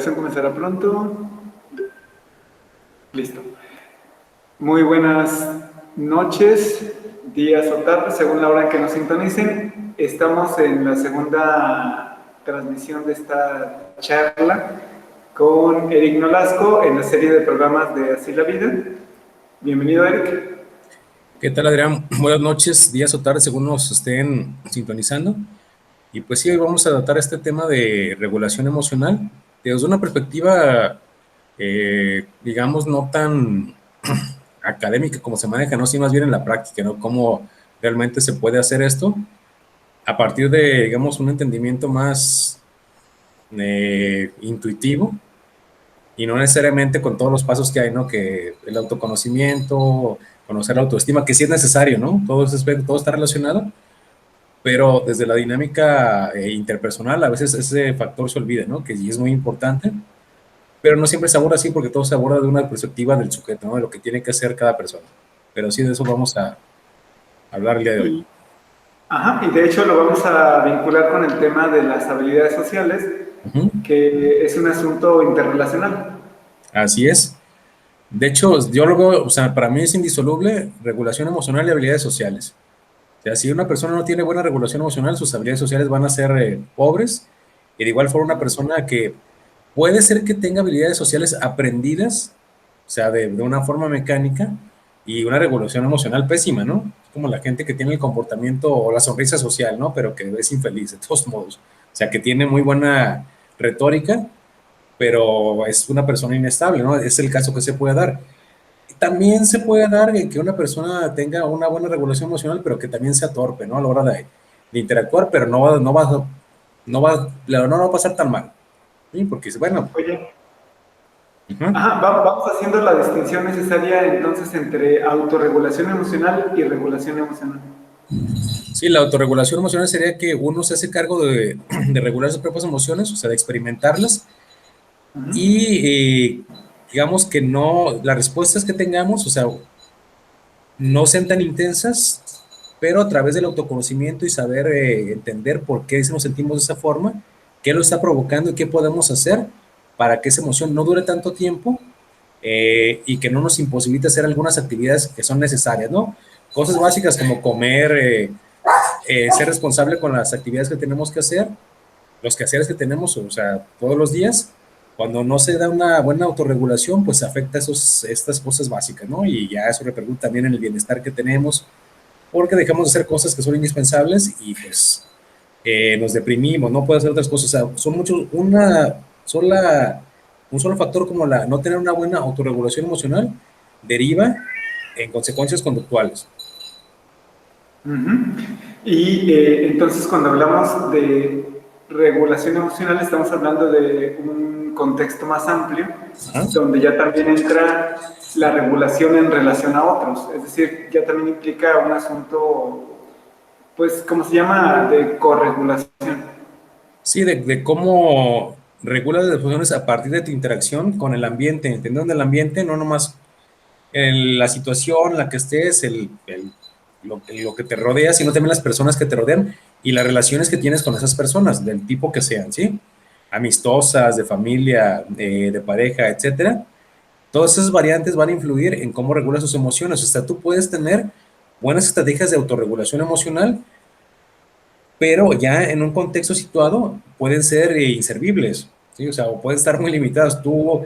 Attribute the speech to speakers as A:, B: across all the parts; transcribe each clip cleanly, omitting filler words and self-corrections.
A: Comenzará pronto. Listo. Muy buenas noches, días o tardes, según la hora en que nos sintonicen. Estamos en la segunda transmisión de esta charla con Eric Nolasco en la serie de programas de Así la Vida. Bienvenido, Eric.
B: ¿Qué tal, Adrián? Buenas noches, días o tardes, según nos estén sintonizando. Y pues sí, hoy vamos a tratar este tema de regulación emocional desde una perspectiva, digamos, no tan académica como se maneja, ¿no? Sí, más bien en la práctica, ¿no? Cómo realmente se puede hacer esto a partir de, digamos, un entendimiento más intuitivo y no necesariamente con todos los pasos que hay, ¿no? Que el autoconocimiento, conocer la autoestima, que sí es necesario, ¿no? Todo está relacionado, pero desde la dinámica interpersonal a veces ese factor se olvida, ¿no? Que sí es muy importante, pero no siempre se aborda así porque todo se aborda de una perspectiva del sujeto, ¿no? De lo que tiene que hacer cada persona. Pero sí, de eso vamos a hablar el día de hoy.
A: Y de hecho lo vamos a vincular con el tema de las habilidades sociales, que es un asunto interrelacional.
B: Así es. De hecho, yo lo veo, o sea, para mí es indisoluble regulación emocional y habilidades sociales. O sea, si una persona no tiene buena regulación emocional, sus habilidades sociales van a ser pobres. Y de igual forma, una persona que puede ser que tenga habilidades sociales aprendidas, o sea, de una forma mecánica, y una regulación emocional pésima, ¿no? Es como la gente que tiene el comportamiento o la sonrisa social, ¿no? Pero que es infeliz, de todos modos. O sea, que tiene muy buena retórica, pero es una persona inestable, ¿no? Es el caso que se puede dar. También se puede dar que una persona tenga una buena regulación emocional, pero que también sea torpe, ¿no? A la hora de interactuar, pero no va a pasar tan mal, ¿sí? Porque, bueno,
A: Oye,
B: uh-huh.
A: vamos haciendo la distinción necesaria entonces entre autorregulación emocional y regulación emocional.
B: Sí, la autorregulación emocional sería que uno se hace cargo de regular sus propias emociones, o sea, de experimentarlas, y digamos que no, las respuestas que tengamos, o sea, no sean tan intensas, pero a través del autoconocimiento y saber entender por qué nos sentimos de esa forma, qué lo está provocando y qué podemos hacer para que esa emoción no dure tanto tiempo y que no nos imposibilite hacer algunas actividades que son necesarias, ¿no? Cosas básicas como comer, ser responsable con las actividades que tenemos que hacer, los quehaceres que tenemos, o sea, todos los días. Cuando no se da una buena autorregulación, pues afecta estas cosas básicas, ¿no? Y ya eso repercute también en el bienestar que tenemos, porque dejamos de hacer cosas que son indispensables y pues nos deprimimos, no puede hacer otras cosas. O sea, son muchos, un solo factor como no tener una buena autorregulación emocional deriva en consecuencias conductuales.
A: Y entonces cuando hablamos de regulación emocional estamos hablando de un contexto más amplio,
B: Ajá.
A: donde ya también entra la regulación en relación a otros, es decir, ya también implica un asunto, pues, ¿cómo se llama?, de corregulación.
B: Sí, de cómo regulas las emociones a partir de tu interacción con el ambiente, entendiendo el ambiente, no nomás en la situación en la que estés, lo que te rodea, sino también las personas que te rodean y las relaciones que tienes con esas personas, del tipo que sean, ¿sí? Amistosas, de familia, de pareja, etcétera. Todas esas variantes van a influir en cómo regulas sus emociones. O sea, tú puedes tener buenas estrategias de autorregulación emocional, pero ya en un contexto situado pueden ser inservibles, ¿sí? O sea, o pueden estar muy limitadas. Tú,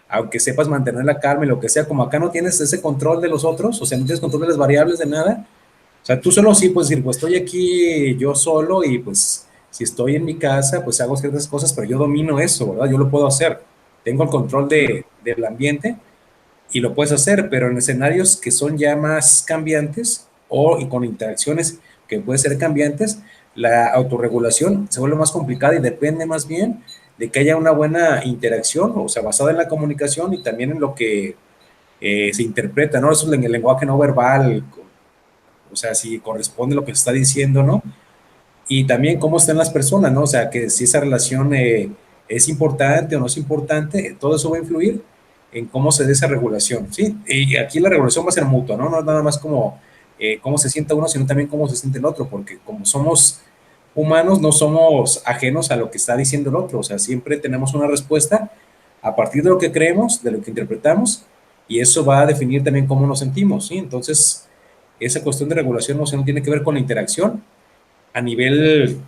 B: aunque sepas mantener la calma y lo que sea, como acá no tienes ese control de los otros, o sea, no tienes control de las variables de nada, o sea, tú solo sí puedes decir, pues estoy aquí yo solo y pues si estoy en mi casa, pues hago ciertas cosas, pero yo domino eso, ¿verdad? Yo lo puedo hacer. Tengo el control del ambiente y lo puedes hacer, pero en escenarios que son ya más cambiantes y con interacciones que pueden ser cambiantes, la autorregulación se vuelve más complicada y depende más bien de que haya una buena interacción, o sea, basada en la comunicación y también en lo que se interpreta, ¿no? Eso es en el lenguaje no verbal, o sea, si corresponde lo que se está diciendo, ¿no? Y también cómo están las personas, ¿no? O sea, que si esa relación es importante o no es importante, todo eso va a influir en cómo se dé esa regulación, ¿sí? Y aquí la regulación va a ser mutua, ¿no? No es nada más como cómo se sienta uno, sino también cómo se siente el otro, porque como somos humanos, no somos ajenos a lo que está diciendo el otro, o sea, siempre tenemos una respuesta a partir de lo que creemos, de lo que interpretamos, y eso va a definir también cómo nos sentimos, ¿sí? Entonces, esa cuestión de regulación emocional tiene que ver con la interacción a nivel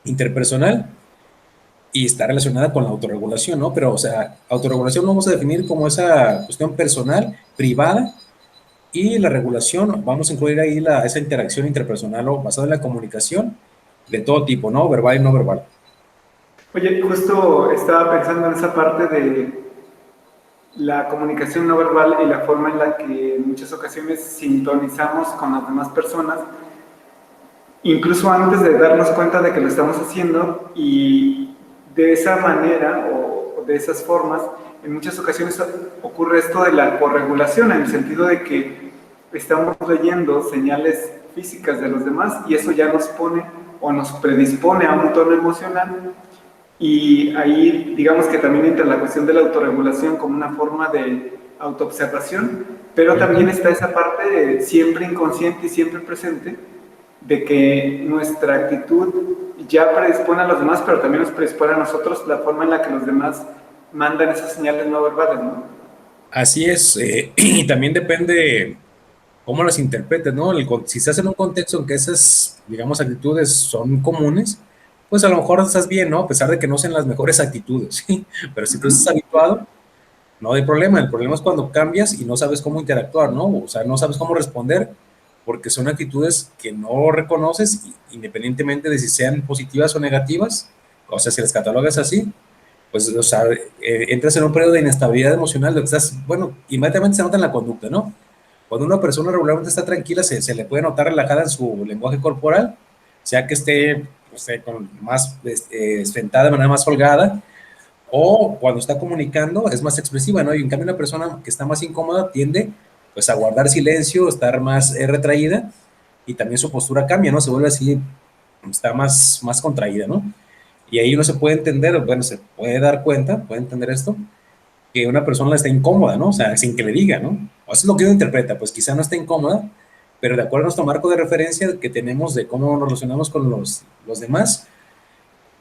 B: interpersonal y está relacionada con la autorregulación, ¿no? Pero, o sea, autorregulación lo vamos a definir como esa cuestión personal, privada, y la regulación, vamos a incluir ahí esa interacción interpersonal o basada en la comunicación de todo tipo, ¿no? Verbal y no verbal.
A: Oye, justo estaba pensando en esa parte de la comunicación no verbal y la forma en la que en muchas ocasiones sintonizamos con las demás personas, incluso antes de darnos cuenta de que lo estamos haciendo, y de esa manera o de esas formas, en muchas ocasiones ocurre esto de la corregulación, en el sentido de que estamos leyendo señales físicas de los demás y eso ya nos pone o nos predispone a un tono emocional. Y ahí, digamos que también entra la cuestión de la autorregulación como una forma de autoobservación, pero también está esa parte siempre inconsciente y siempre presente de que nuestra actitud ya predispone a los demás, pero también nos predispone a nosotros la forma en la que los demás mandan esas señales no verbales, ¿no?
B: Así es, y también depende cómo las interpretes, ¿no? Si estás en un contexto en que esas, digamos, actitudes son comunes, pues a lo mejor estás bien, ¿no? A pesar de que no sean las mejores actitudes, ¿sí? Pero si tú estás habituado, no hay problema. El problema es cuando cambias y no sabes cómo interactuar, ¿no? O sea, no sabes cómo responder porque son actitudes que no reconoces, independientemente de si sean positivas o negativas. O sea, si las catalogas así, pues, o sea, entras en un periodo de inestabilidad emocional, lo que estás, bueno, inmediatamente se nota en la conducta, ¿no? Cuando una persona regularmente está tranquila, se le puede notar relajada en su lenguaje corporal, sea que esté, o sea, con más sentada de manera más holgada, o cuando está comunicando es más expresiva, ¿no? Y en cambio una persona que está más incómoda tiende, pues, a guardar silencio, estar más retraída, y también su postura cambia, ¿no? Se vuelve así, está más contraída, ¿no? Y ahí uno se puede entender, bueno, se puede dar cuenta, puede entender esto, que una persona está incómoda, ¿no? O sea, sin que le diga, ¿no? O eso es lo que uno interpreta, pues quizá no está incómoda, pero de acuerdo a nuestro marco de referencia que tenemos de cómo nos relacionamos con los demás,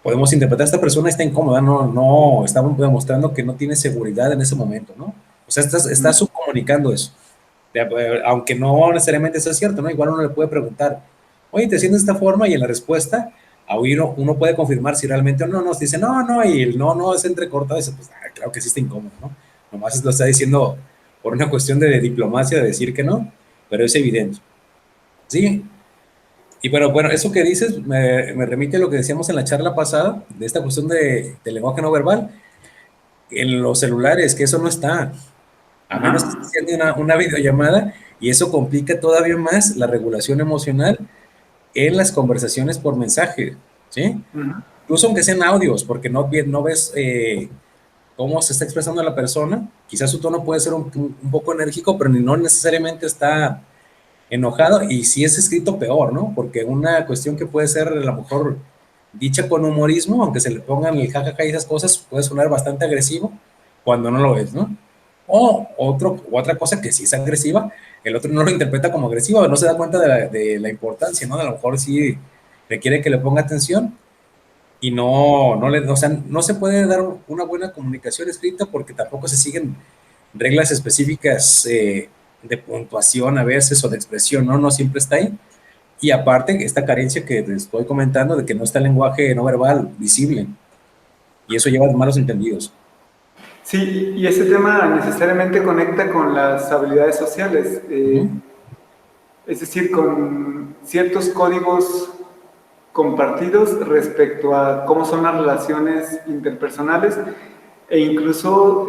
B: podemos interpretar a esta persona está incómoda, no, estamos demostrando que no tiene seguridad en ese momento, ¿no? O sea, está subcomunicando eso. Aunque no necesariamente sea cierto, ¿no? Igual uno le puede preguntar, oye, ¿te sientes de esta forma? Y en la respuesta, a uno puede confirmar si realmente o no, no, si dice, no, y el no es entrecortado, dice, pues, claro que sí está incómodo, ¿no? Nomás lo está diciendo por una cuestión de diplomacia, de decir que no, pero es evidente. Sí, y bueno, eso que dices me remite a lo que decíamos en la charla pasada, de esta cuestión de lenguaje no verbal, en los celulares, que eso no está, a menos que estés
A: Ajá.
B: haciendo una videollamada, y eso complica todavía más la regulación emocional en las conversaciones por mensaje, ¿sí?
A: Ajá.
B: Incluso aunque sean audios, porque no ves cómo se está expresando la persona, quizás su tono puede ser un poco enérgico, pero no necesariamente está enojado, y si es escrito peor, ¿no? Porque una cuestión que puede ser a lo mejor dicha con humorismo, aunque se le pongan el jajaja y esas cosas, puede sonar bastante agresivo cuando no lo es, ¿no? Otra cosa que sí es agresiva, el otro no lo interpreta como agresiva, no se da cuenta de la importancia, ¿no? A lo mejor sí requiere que le ponga atención y o sea, no se puede dar una buena comunicación escrita porque tampoco se siguen reglas específicas de puntuación a veces o de expresión, ¿no? No siempre está ahí. Y aparte, esta carencia que te estoy comentando de que no está el lenguaje no verbal visible, y eso lleva a malos entendidos.
A: Sí, y ese tema necesariamente conecta con las habilidades sociales,
B: Ujú.
A: es decir, con ciertos códigos compartidos respecto a cómo son las relaciones interpersonales e incluso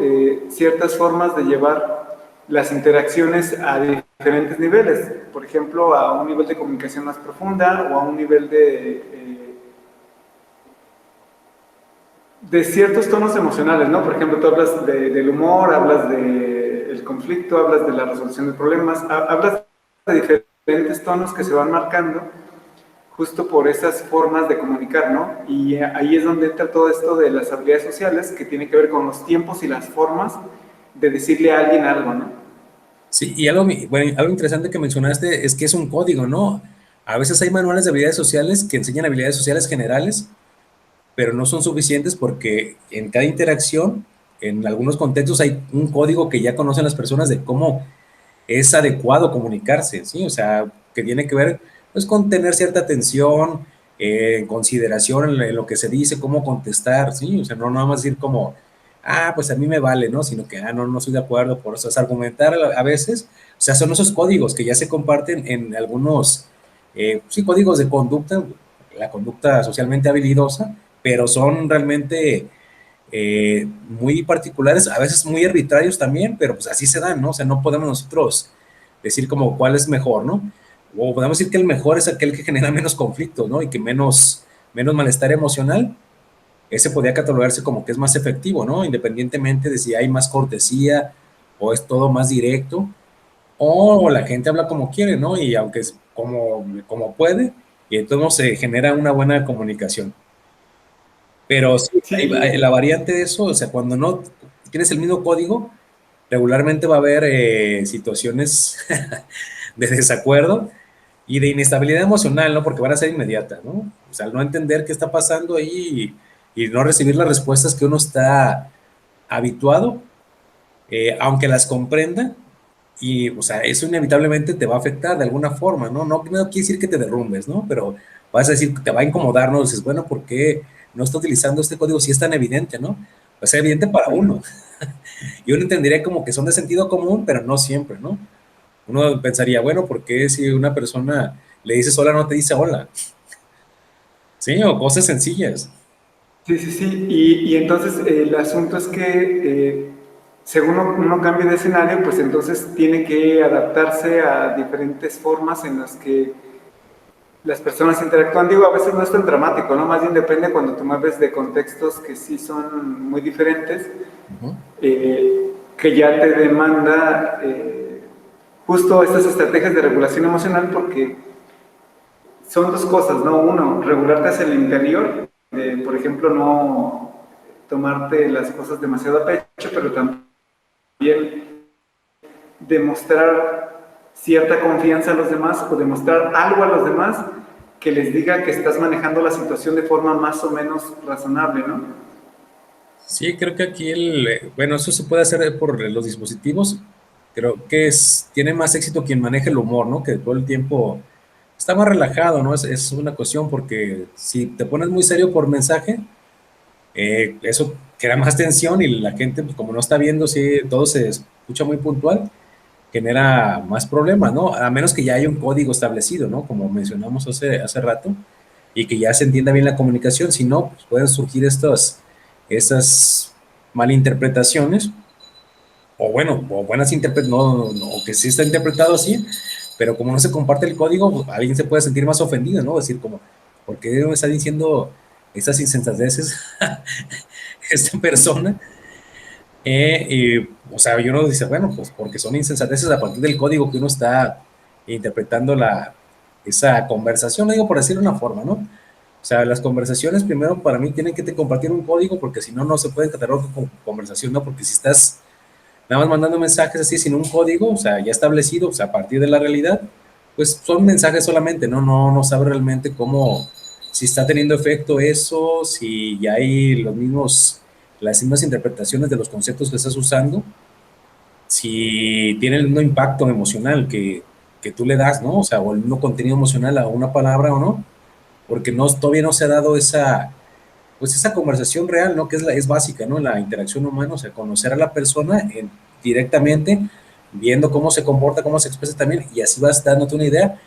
A: ciertas formas de llevar las interacciones a diferentes niveles, por ejemplo, a un nivel de comunicación más profunda o a un nivel de ciertos tonos emocionales, ¿no? Por ejemplo, tú hablas del humor, hablas del conflicto, hablas de la resolución de problemas, hablas de diferentes tonos que se van marcando justo por esas formas de comunicar, ¿no? Y ahí es donde entra todo esto de las habilidades sociales, que tiene que ver con los tiempos y las formas de decirle a alguien algo, ¿no?
B: Sí, y algo interesante que mencionaste es que es un código, ¿no? A veces hay manuales de habilidades sociales que enseñan habilidades sociales generales, pero no son suficientes porque en cada interacción en algunos contextos hay un código que ya conocen las personas de cómo es adecuado comunicarse, ¿sí? O sea, que tiene que ver pues con tener cierta atención, consideración en lo que se dice, cómo contestar, ¿sí? O sea, no nada más decir como, pues a mí me vale, ¿no? Sino que, no estoy de acuerdo, por eso es argumentar a veces, o sea, son esos códigos que ya se comparten en algunos, sí, códigos de conducta, la conducta socialmente habilidosa, pero son realmente muy particulares, a veces muy arbitrarios también, pero pues así se dan, ¿no? O sea, no podemos nosotros decir como cuál es mejor, ¿no? O podemos decir que el mejor es aquel que genera menos conflictos, ¿no? Y que menos malestar emocional. Ese podría catalogarse como que es más efectivo, ¿no? Independientemente de si hay más cortesía o es todo más directo, o la gente habla como quiere, ¿no? Y aunque es como puede, y entonces se genera una buena comunicación. Pero sí,
A: Sí,
B: la variante de eso, o sea, cuando no tienes el mismo código, regularmente va a haber situaciones de desacuerdo y de inestabilidad emocional, ¿no? Porque van a ser inmediatas, ¿no? O sea, al no entender qué está pasando ahí y no recibir las respuestas que uno está habituado, aunque las comprenda, y, o sea, eso inevitablemente te va a afectar de alguna forma, ¿no? No quiere decir que te derrumbes, ¿no? Pero vas a decir que te va a incomodar, ¿no? Dices, bueno, ¿por qué no está utilizando este código si es tan evidente, ¿no? Pues es evidente para
A: ujú.
B: uno. Y uno entendería como que son de sentido común, pero no siempre, ¿no? Uno pensaría, bueno, ¿por qué si una persona le dices hola no te dice hola? Sí, o cosas sencillas.
A: Sí, sí, sí. Y entonces el asunto es que según uno cambie de escenario, pues entonces tiene que adaptarse a diferentes formas en las que las personas interactúan. Digo, a veces no es tan dramático, ¿no? Más bien depende cuando te mueves de contextos que sí son muy diferentes,
B: Ujú.
A: que ya te demanda justo estas estrategias de regulación emocional porque son dos cosas, ¿no? Uno, regularte hacia el interior, por ejemplo, no tomarte las cosas demasiado a pecho, pero también demostrar cierta confianza a los demás o demostrar algo a los demás que les diga que estás manejando la situación de forma más o menos razonable, ¿no?
B: Sí, creo que aquí bueno, eso se puede hacer por los dispositivos. Creo que tiene más éxito quien maneja el humor, ¿no? Que todo el tiempo está más relajado, ¿no? Es una cuestión porque si te pones muy serio por mensaje, eso crea más tensión y la gente, pues, como no está viendo, si todo se escucha muy puntual, genera más problemas, ¿no? A menos que ya haya un código establecido, ¿no? Como mencionamos hace rato, y que ya se entienda bien la comunicación. Si no, pues pueden surgir estas malinterpretaciones, o bueno, o buenas interpretaciones, o que sí está interpretado así, pero como no se comparte el código, pues, alguien se puede sentir más ofendido, ¿no? Decir como, ¿por qué me está diciendo estas insensateces esta persona? O sea, y uno dice, bueno, pues porque son insensateces a partir del código que uno está interpretando esa conversación, no digo por decir una forma, ¿no? O sea, las conversaciones primero para mí tienen que compartir un código porque si no, no se pueden catalogar como conversación, ¿no? Porque si estás nada más mandando mensajes así sin un código, o sea, ya establecido, o sea, a partir de la realidad, pues son mensajes solamente, ¿no? No sabe realmente cómo, si está teniendo efecto eso, si ya hay las mismas interpretaciones de los conceptos que estás usando, si tiene el mismo impacto emocional que tú le das, ¿no? O sea, o el mismo contenido emocional a una palabra o no, porque todavía no se ha dado esa conversación real, ¿no? Que es básica, ¿no? La interacción humana, o sea, conocer a la persona directamente, viendo cómo se comporta, cómo se expresa también, y así vas dándote una idea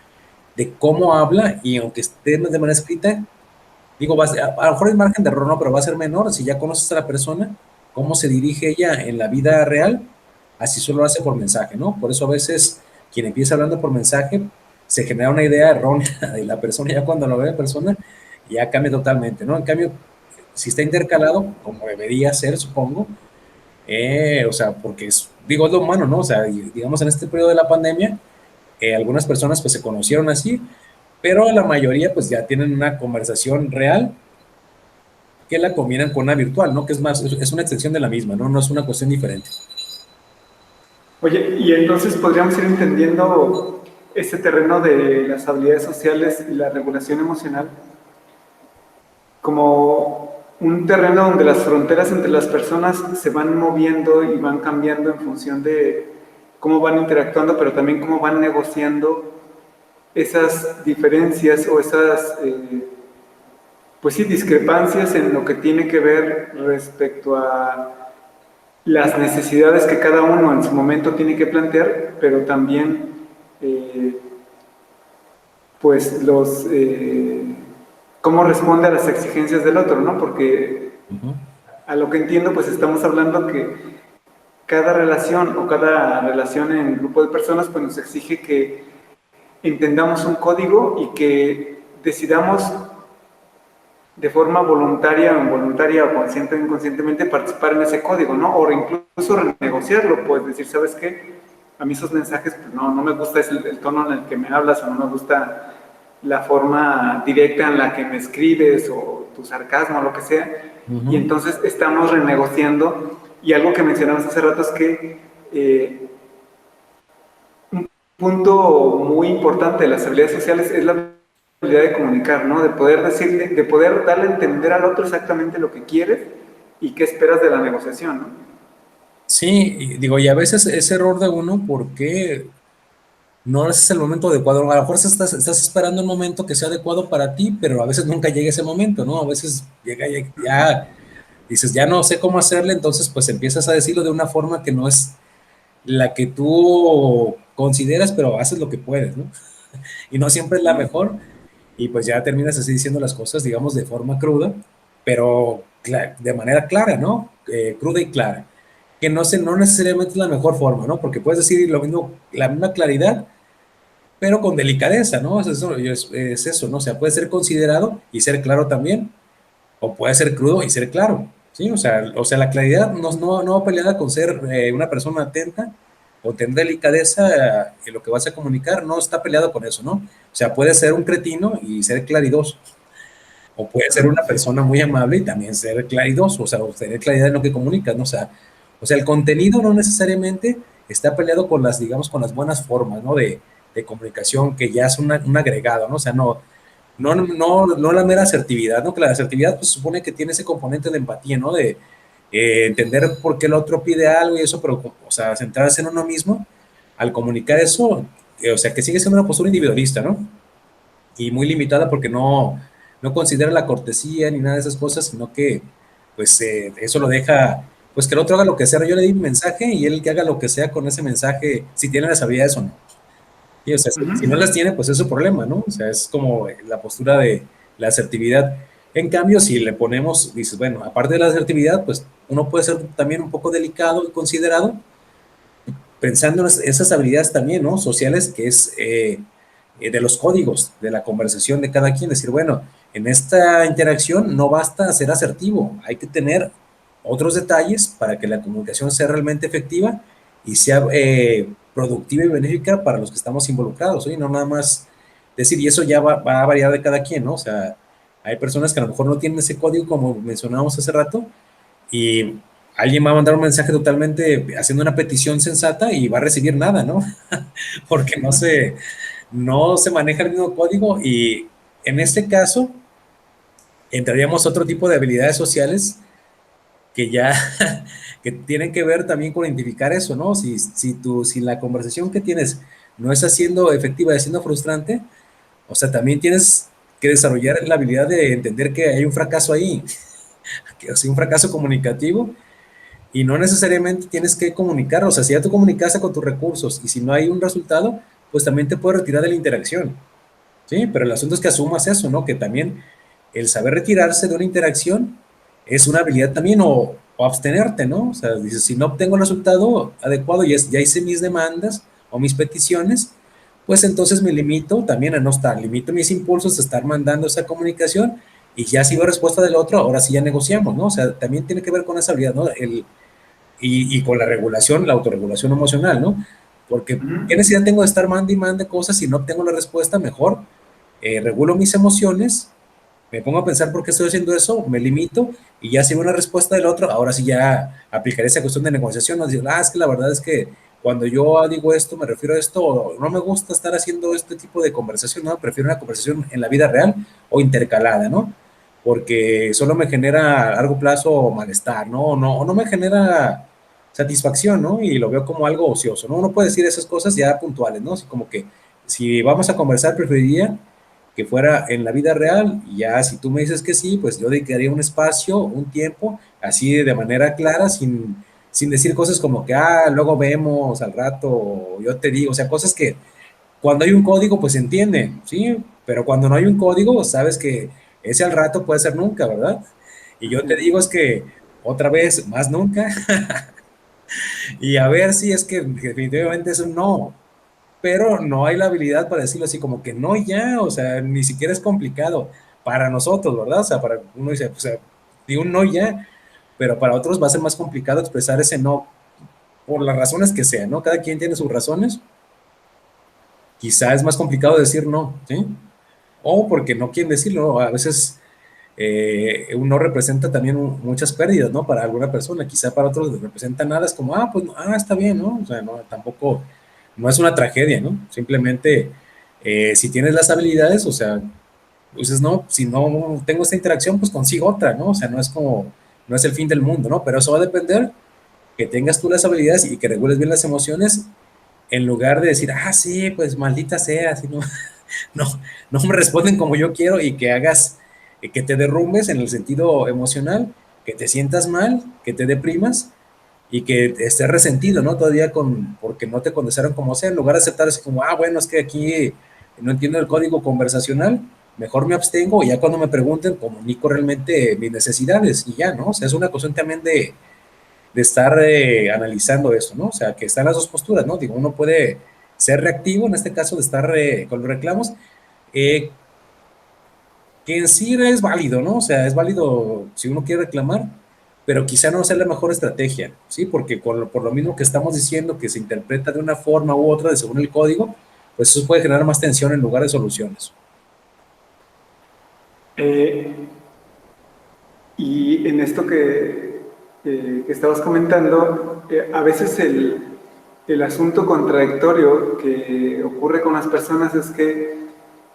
B: de cómo habla, y aunque esté de manera escrita, digo, a lo mejor hay margen de error, ¿no? Pero va a ser menor si ya conoces a la persona, cómo se dirige ella en la vida real, así solo lo hace por mensaje, ¿no? Por eso a veces quien empieza hablando por mensaje se genera una idea errónea de la persona, ya cuando lo ve en persona, ya cambia totalmente, ¿no? En cambio, si está intercalado, como debería ser, supongo, o sea, porque digo, es lo humano, ¿no? O sea, digamos, en este periodo de la pandemia, algunas personas pues se conocieron así, pero la mayoría pues ya tienen una conversación real que la combinan con una virtual, ¿no? Que es más, es una extensión de la misma, ¿no? No es una cuestión diferente.
A: Oye, y entonces podríamos ir entendiendo este terreno de las habilidades sociales y la regulación emocional como un terreno donde las fronteras entre las personas se van moviendo y van cambiando en función de cómo van interactuando, pero también cómo van negociando esas diferencias o esas, pues sí, discrepancias en lo que tiene que ver respecto a las necesidades que cada uno en su momento tiene que plantear, pero también, eh, pues, cómo responde a las exigencias del otro, ¿no? Porque
B: Ujú.
A: a lo que entiendo, pues estamos hablando que cada relación o cada relación en un grupo de personas, pues nos exige que entendamos un código y que decidamos de forma voluntaria o involuntaria o consciente o inconscientemente participar en ese código, ¿no? O incluso renegociarlo, pues decir, ¿sabes qué? A mí esos mensajes, pues no me gusta el tono en el que me hablas o no me gusta la forma directa en la que me escribes o tu sarcasmo o lo que sea. Y
B: Ujú.
A: entonces estamos renegociando. Y algo que mencionamos hace rato es que un punto muy importante de las habilidades sociales es la habilidad de comunicar, ¿no? De poder decirle, de poder darle a entender al otro exactamente lo que quieres y qué esperas de la negociación, ¿no?
B: Sí, y digo, y a veces es error de uno porque no es el momento adecuado. A lo mejor estás esperando un momento que sea adecuado para ti, pero a veces nunca llega ese momento, ¿no? A veces llega ya, dices, ya no sé cómo hacerle, entonces pues empiezas a decirlo de una forma que no es la que tú consideras, pero haces lo que puedes, ¿no? Y no siempre es la mejor, y pues ya terminas así diciendo las cosas, digamos, de forma cruda, pero de manera clara, ¿no? Cruda y clara. Que no necesariamente es la mejor forma, ¿no? Porque puedes decir lo mismo, la misma claridad, pero con delicadeza, ¿no? Es eso, ¿no? O sea, puede ser considerado y ser claro también, o puede ser crudo y ser claro, ¿sí? O sea la claridad no va peleada con ser una persona atenta o tener delicadeza en lo que vas a comunicar, no está peleado con eso, ¿no? O sea, puede ser un cretino y ser claridoso, o puede ser una
A: Sí.
B: persona muy amable y también ser claridoso, o sea, o tener claridad en lo que comunicas, ¿no? O sea, el contenido no necesariamente está peleado con las, digamos, con las buenas formas, ¿no? De comunicación, que ya es un agregado, ¿no? O sea, no la mera asertividad, ¿no? Que la asertividad pues supone que tiene ese componente de empatía, ¿no? De entender por qué el otro pide algo y eso, pero, o sea, centrarse en uno mismo al comunicar eso, o sea, que sigue siendo una postura individualista, ¿no? Y muy limitada porque no considera la cortesía ni nada de esas cosas, sino que, pues, eso lo deja, pues, que el otro haga lo que sea. Yo le di un mensaje y él que haga lo que sea con ese mensaje, si tiene las habilidades o no. Y, o sea, si no las tiene, pues es su problema, ¿no? O sea, es como la postura de la asertividad. En cambio, si le ponemos, dices, bueno, aparte de la asertividad, pues uno puede ser también un poco delicado y considerado, pensando en esas habilidades también, ¿no? Sociales, que es de los códigos de la conversación de cada quien. Decir, bueno, en esta interacción no basta ser asertivo, hay que tener otros detalles para que la comunicación sea realmente efectiva y sea productiva y benéfica para los que estamos involucrados, ¿sí? Y no nada más decir, y eso ya va a variar de cada quien, ¿no? O sea, hay personas que a lo mejor no tienen ese código, como mencionábamos hace rato, y alguien va a mandar un mensaje totalmente haciendo una petición sensata y va a recibir nada, ¿no? Porque no se maneja el mismo código y en este caso entraríamos a otro tipo de habilidades sociales que ya que tienen que ver también con identificar eso, ¿no? Si la conversación que tienes no está siendo efectiva, es siendo frustrante, o sea, también tienes que desarrollar la habilidad de entender que hay un fracaso ahí, que es un fracaso comunicativo. Y no necesariamente tienes que comunicar, o sea, si ya tú comunicaste con tus recursos y si no hay un resultado, pues también te puedes retirar de la interacción, ¿sí? Pero el asunto es que asumas eso, ¿no? Que también el saber retirarse de una interacción es una habilidad también, o abstenerte, ¿no? O sea, dices, si no obtengo el resultado adecuado y ya hice mis demandas o mis peticiones, pues entonces me limito también a no estar, limito mis impulsos a estar mandando esa comunicación y ya si veo respuesta del otro, ahora sí ya negociamos, ¿no? O sea, también tiene que ver con esa habilidad, ¿no? Y con la regulación, la autorregulación emocional, ¿no? Porque ¿qué necesidad tengo de estar mande y mande cosas si no obtengo la respuesta? Mejor regulo mis emociones, me pongo a pensar por qué estoy haciendo eso, me limito y ya si veo una respuesta del otro, ahora sí ya aplicaré esa cuestión de negociación, no decir, es que la verdad es que cuando yo digo esto, me refiero a esto, o no me gusta estar haciendo este tipo de conversación, no, prefiero una conversación en la vida real o intercalada, ¿no? porque solo me genera a largo plazo malestar, ¿no? O no me genera satisfacción, ¿no? Y lo veo como algo ocioso, ¿no? Uno puede decir esas cosas ya puntuales, ¿no? Así como que si vamos a conversar, preferiría que fuera en la vida real, y ya si tú me dices que sí, pues yo dedicaría un espacio, un tiempo, así de manera clara, sin decir cosas como que, luego vemos al rato, o yo te digo, o sea, cosas que cuando hay un código, pues se entiende, ¿sí? Pero cuando no hay un código, sabes que ese al rato puede ser nunca, ¿verdad? Y yo
A: Así
B: te
A: es.
B: digo es que otra vez, más nunca, y a ver si es que definitivamente es un no, pero no hay la habilidad para decirlo así como que no ya, o sea, ni siquiera es complicado para nosotros, ¿verdad? O sea, para uno dice, o sea, digo un no ya, pero para otros va a ser más complicado expresar ese no por las razones que sean, ¿no? Cada quien tiene sus razones, quizá es más complicado decir no, ¿sí? O porque no quieren decirlo, a veces un no representa también muchas pérdidas, ¿no? Para alguna persona, quizá para otros no representa nada, es como, pues, está bien, ¿no? O sea, no, tampoco, no es una tragedia, ¿no? Simplemente, si tienes las habilidades, o sea, dices, no, si no tengo esta interacción, pues consigo otra, ¿no? O sea, no es como, no es el fin del mundo, ¿no? Pero eso va a depender que tengas tú las habilidades y que regules bien las emociones en lugar de decir, sí, pues maldita sea, así no, no, no me responden como yo quiero y que hagas, que te derrumbes en el sentido emocional, que te sientas mal, que te deprimas y que estés resentido, ¿no? Todavía porque no te contestaron como sea, en lugar de aceptar así como, bueno, es que aquí no entiendo el código conversacional, mejor me abstengo y ya cuando me pregunten comunico realmente mis necesidades y ya, ¿no? O sea, es una cuestión también de estar analizando eso, ¿no? O sea, que están las dos posturas, ¿no? Digo, uno puede ser reactivo, en este caso de estar con los reclamos, eh, que en sí es válido, ¿no? O sea, es válido si uno quiere reclamar, pero quizá no sea la mejor estrategia, ¿sí? Porque por lo mismo que estamos diciendo que se interpreta de una forma u otra de según el código, pues eso puede generar más tensión en lugar de soluciones.
A: Eh, y en esto que estabas comentando, a veces el asunto contradictorio que ocurre con las personas es que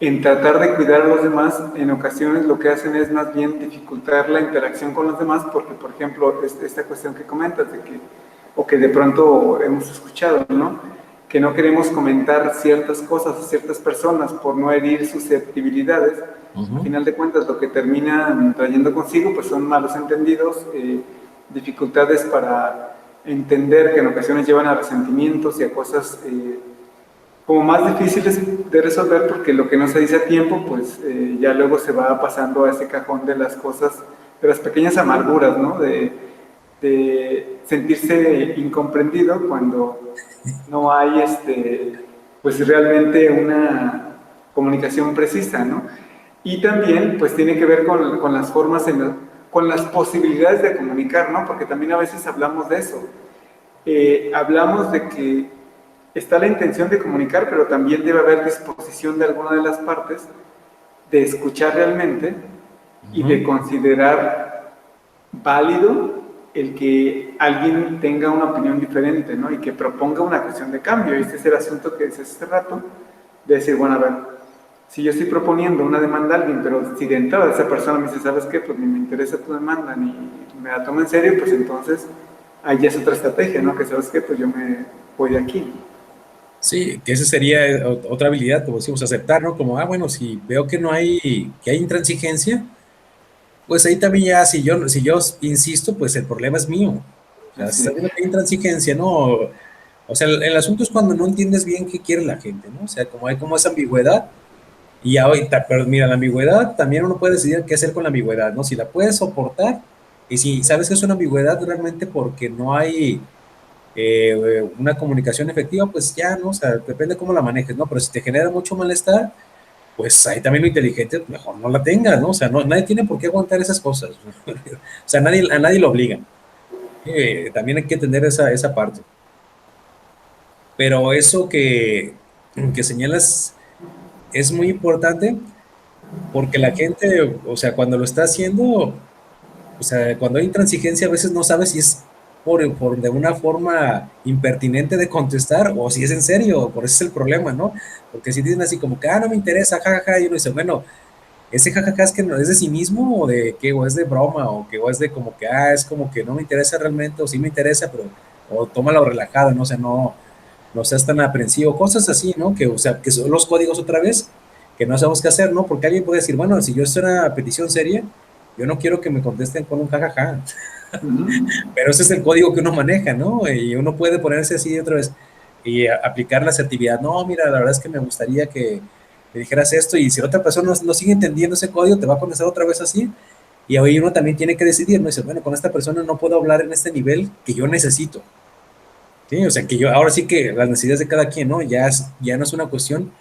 A: en tratar de cuidar a los demás, en ocasiones lo que hacen es más bien dificultar la interacción con los demás, porque, por ejemplo, esta cuestión que comentas, o que de pronto hemos escuchado, ¿no? Que no queremos comentar ciertas cosas a ciertas personas por no herir susceptibilidades. A final de cuentas, lo que termina trayendo consigo pues son malos entendidos, dificultades para entender que en ocasiones llevan a resentimientos y a cosas como más difíciles de resolver, porque lo que no se dice a tiempo pues ya luego se va pasando a ese cajón de las cosas, de las pequeñas amarguras, ¿no? De sentirse incomprendido cuando no hay pues realmente una comunicación precisa, ¿no? Y también pues tiene que ver con las formas, con las posibilidades de comunicar, ¿no? Porque también a veces hablamos de eso. Hablamos de que está la intención de comunicar, pero también debe haber disposición de alguna de las partes de escuchar realmente y de considerar válido el que alguien tenga una opinión diferente, ¿no? Y que proponga una cuestión de cambio. Este es el asunto que decías hace rato, de decir, bueno, a ver, si yo estoy proponiendo una demanda a alguien, pero si de entrada esa persona me dice, ¿sabes qué? Pues ni me interesa tu demanda, ni me la toma en serio, pues entonces ahí ya es otra estrategia, ¿no? Que sabes qué, pues yo me voy de aquí.
B: Sí, que esa sería otra habilidad, como decimos, aceptar, ¿no? Como, bueno, si veo que hay intransigencia, pues ahí también ya, si yo insisto, pues el problema es mío. O sea, si
A: Así
B: está
A: es.
B: viendo que hay intransigencia, ¿no? O sea, el asunto es cuando no entiendes bien qué quiere la gente, ¿no? O sea, como hay como esa ambigüedad, y ahorita, pero mira, la ambigüedad, también uno puede decidir qué hacer con la ambigüedad, ¿no? Si la puedes soportar, y si sabes que es una ambigüedad realmente porque no hay una comunicación efectiva, pues ya, ¿no? O sea, depende cómo la manejes, ¿no? Pero si te genera mucho malestar, pues ahí también lo inteligente, mejor no la tengas, ¿no? O sea, nadie tiene por qué aguantar esas cosas. O sea, a nadie lo obligan. También hay que entender esa parte. Pero eso que señalas es muy importante porque la gente, o sea, cuando lo está haciendo, o sea, cuando hay intransigencia a veces no sabes si es de una forma impertinente de contestar o si es en serio, por eso es el problema, ¿no? Porque si dicen así como que, no me interesa, jajaja, y uno dice, bueno, ese jajaja es que no, es de cinismo o de qué, o es de broma, o que o es de como que, es como que no me interesa realmente, o sí me interesa, pero, o tómalo relajado, no sé, no seas tan aprensivo, cosas así, ¿no? Que, o sea, que son los códigos otra vez, que no sabemos qué hacer, ¿no? Porque alguien puede decir, bueno, si yo estoy en una petición seria, yo no quiero que me contesten con un jajaja,
A: Ujú.
B: pero ese es el código que uno maneja, ¿no? Y uno puede ponerse así otra vez y aplicar la asertividad. No, mira, la verdad es que me gustaría que me dijeras esto y si otra persona no sigue entendiendo ese código, te va a contestar otra vez así. Y ahí uno también tiene que decidir, ¿no? Dice, bueno, con esta persona no puedo hablar en este nivel que yo necesito. Sí, o sea, que yo, ahora sí que las necesidades de cada quien, ¿no? Ya no es una cuestión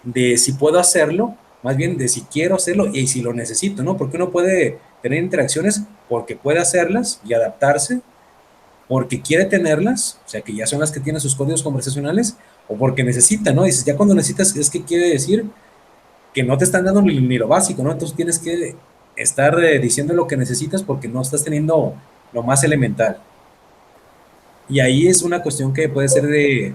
B: de si puedo hacerlo, más bien de si quiero hacerlo y si lo necesito, ¿no? Porque uno puede tener interacciones porque puede hacerlas y adaptarse, porque quiere tenerlas, o sea, que ya son las que tienen sus códigos conversacionales, o porque necesita, ¿no? Dices, ya cuando necesitas es que quiere decir que no te están dando ni lo básico, ¿no? Entonces tienes que estar diciendo lo que necesitas porque no estás teniendo lo más elemental. Y ahí es una cuestión que puede ser de,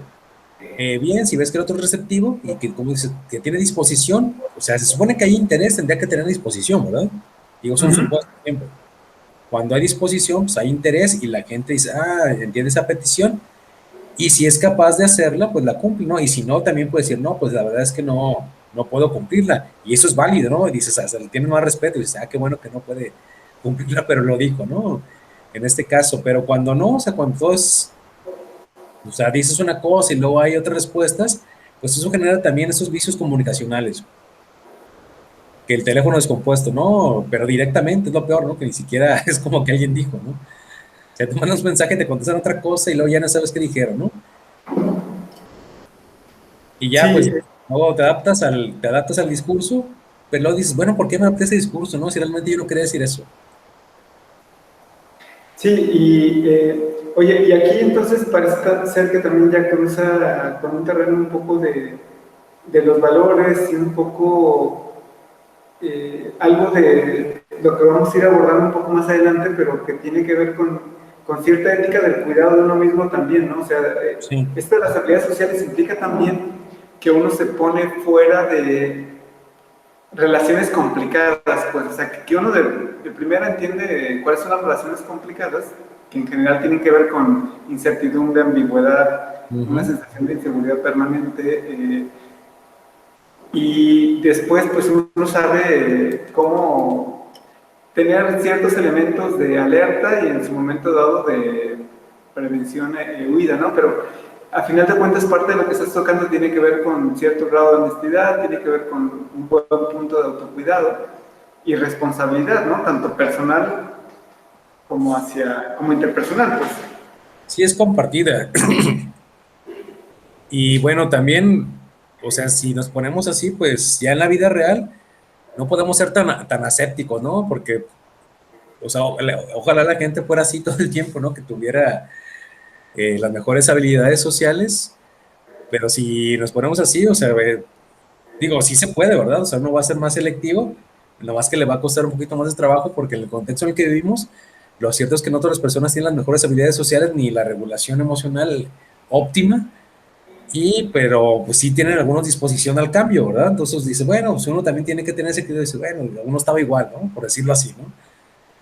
B: bien, si ves que el otro es receptivo y que, como dices, que tiene disposición, o sea, se supone que hay interés, tendría que tener disposición, ¿verdad? Digo, son
A: Ujú.
B: supuestos siempre. Cuando hay disposición, pues hay interés y la gente dice, entiende esa petición y si es capaz de hacerla, pues la cumple, ¿no? Y si no, también puede decir, no, pues la verdad es que no puedo cumplirla. Y eso es válido, ¿no? Y dices, se le tiene más respeto y dices, qué bueno que no puede cumplirla, pero lo dijo, ¿no? En este caso, pero cuando no, o sea, cuando todo es, o sea, dices una cosa y luego hay otras respuestas, pues eso genera también esos vicios comunicacionales, que el teléfono descompuesto, ¿no? Pero directamente es lo peor, ¿no? Que ni siquiera es como que alguien dijo, ¿no? O sea, te mandas un mensaje, te contestan otra cosa y luego ya no sabes qué dijeron, ¿no? Y ya,
A: Sí,
B: pues, luego te adaptas al discurso, pero luego dices, bueno, ¿por qué me adapté a ese discurso, no? Si realmente yo no quería decir eso.
A: sí, y oye, y aquí entonces parece ser que también ya cruza con un terreno un poco de los valores y un poco algo de lo que vamos a ir abordando un poco más adelante, pero que tiene que ver con cierta ética del cuidado de uno mismo también, ¿no? O sea,
B: Sí,
A: esto de las habilidades sociales implica también que uno se pone fuera de relaciones complicadas, pues, o sea, que uno de primera entiende cuáles son las relaciones complicadas, que en general tienen que ver con incertidumbre, ambigüedad, una
B: ujú,
A: sensación de inseguridad permanente, y después, pues, uno sabe cómo tener ciertos elementos de alerta y en su momento dado de prevención e huida, ¿no? Pero a final de cuentas parte de lo que estás tocando tiene que ver con cierto grado de honestidad, tiene que ver con un buen punto de autocuidado y responsabilidad, ¿no? Tanto personal como interpersonal, pues.
B: sí es compartida. Y bueno, también, o sea, si nos ponemos así, pues ya en la vida real no podemos ser tan asépticos, ¿no? Porque, o sea, ojalá la gente fuera así todo el tiempo, ¿no? Que tuviera las mejores habilidades sociales, pero si nos ponemos así, o sea, digo, sí se puede, ¿verdad? O sea, uno va a ser más selectivo, lo más que le va a costar un poquito más de trabajo porque en el contexto en el que vivimos, lo cierto es que no todas las personas tienen las mejores habilidades sociales ni la regulación emocional óptima, pero pues sí tienen algunos disposición al cambio, ¿verdad? Entonces dice, bueno, pues uno también tiene que tener ese criterio de decir, bueno, uno estaba igual, ¿no? Por decirlo así, ¿no?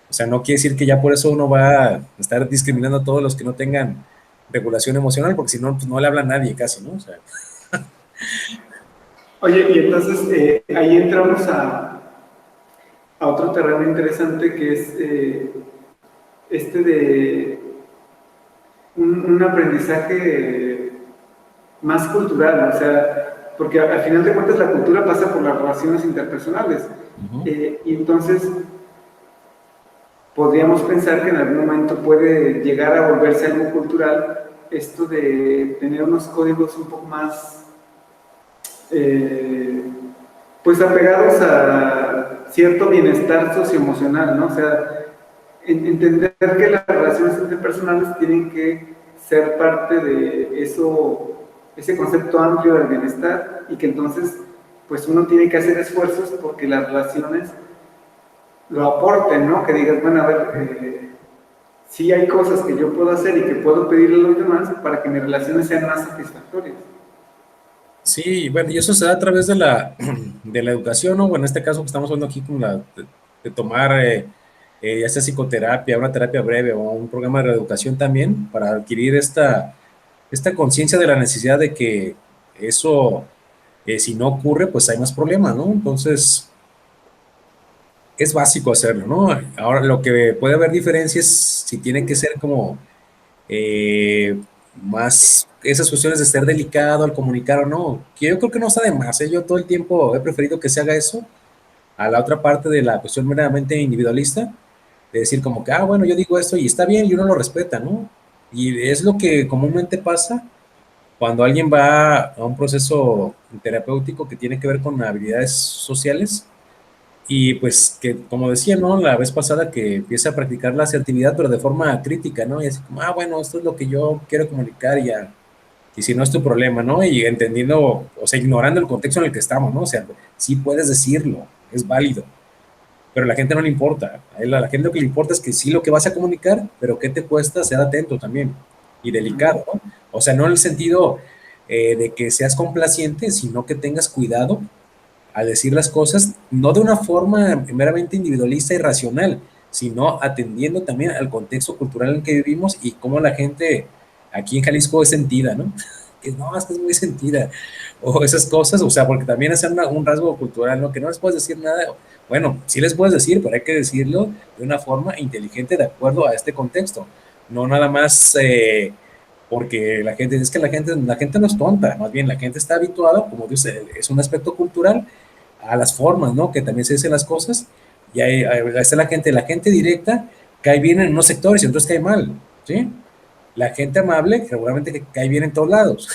B: O sea, no quiere decir que ya por eso uno va a estar discriminando a todos los que no tengan regulación emocional, porque si no, pues no le habla a nadie casi, ¿no? O sea,
A: Oye, y entonces ahí entramos a otro terreno interesante que es este de un aprendizaje más cultural, o sea, porque al final de cuentas la cultura pasa por las relaciones interpersonales.
B: ujú.
A: Y entonces podríamos pensar que en algún momento puede llegar a volverse algo cultural esto de tener unos códigos un poco más, eh, pues apegados a cierto bienestar socioemocional, ¿no? O sea, entender que las relaciones interpersonales tienen que ser parte de eso, ese concepto amplio del bienestar y que entonces pues uno tiene que hacer esfuerzos porque las relaciones lo aporten, ¿no? Que digas, bueno, a ver, sí hay cosas que yo puedo hacer y que puedo pedirle a los demás para que mis relaciones sean más satisfactorias.
B: Sí, bueno, y eso se da a través de de la educación, ¿no? Bueno, en este caso que estamos hablando aquí con de tomar ya sea psicoterapia, una terapia breve o un programa de reeducación también para adquirir esta conciencia de la necesidad de que eso, si no ocurre, pues hay más problemas, ¿no? Entonces, es básico hacerlo, ¿no? Ahora, lo que puede haber diferencias si tiene que ser como eh, más esas cuestiones de ser delicado al comunicar o no, que yo creo que no está de más, ¿eh? Yo todo el tiempo he preferido que se haga eso a la otra parte de la cuestión meramente individualista, de decir como que, ah, bueno, yo digo esto y está bien y uno lo respeta, ¿no? Y es lo que comúnmente pasa cuando alguien va a un proceso terapéutico que tiene que ver con habilidades sociales y pues que, como decía, ¿no? La vez pasada que empieza a practicar la asertividad, pero de forma crítica, ¿no? Y así como, ah, bueno, esto es lo que yo quiero comunicar y ya. Y si no es tu problema, ¿no? Y entendiendo, o sea, ignorando el contexto en el que estamos, ¿no? O sea, sí puedes decirlo, es válido, pero a la gente no le importa. La gente lo que le importa es que sí lo que vas a comunicar, pero ¿qué te cuesta ser atento también? Y delicado, ¿no? O sea, no en el sentido de que seas complaciente, sino que tengas cuidado a decir las cosas, no de una forma meramente individualista y racional, sino atendiendo también al contexto cultural en el que vivimos y cómo la gente aquí en Jalisco es sentida, ¿no? Que no, es que es muy sentida, o esas cosas, o sea, porque también es un rasgo cultural, ¿no? Que no les puedes decir nada, bueno, sí les puedes decir, pero hay que decirlo de una forma inteligente de acuerdo a este contexto, no nada más porque la gente, es que la gente no es tonta, más bien la gente está habituada, como dice, es un aspecto cultural a las formas, ¿no? Que también se dicen las cosas, y ahí está la gente directa cae bien en unos sectores y entonces cae mal, ¿sí? La gente amable regularmente cae bien en todos lados,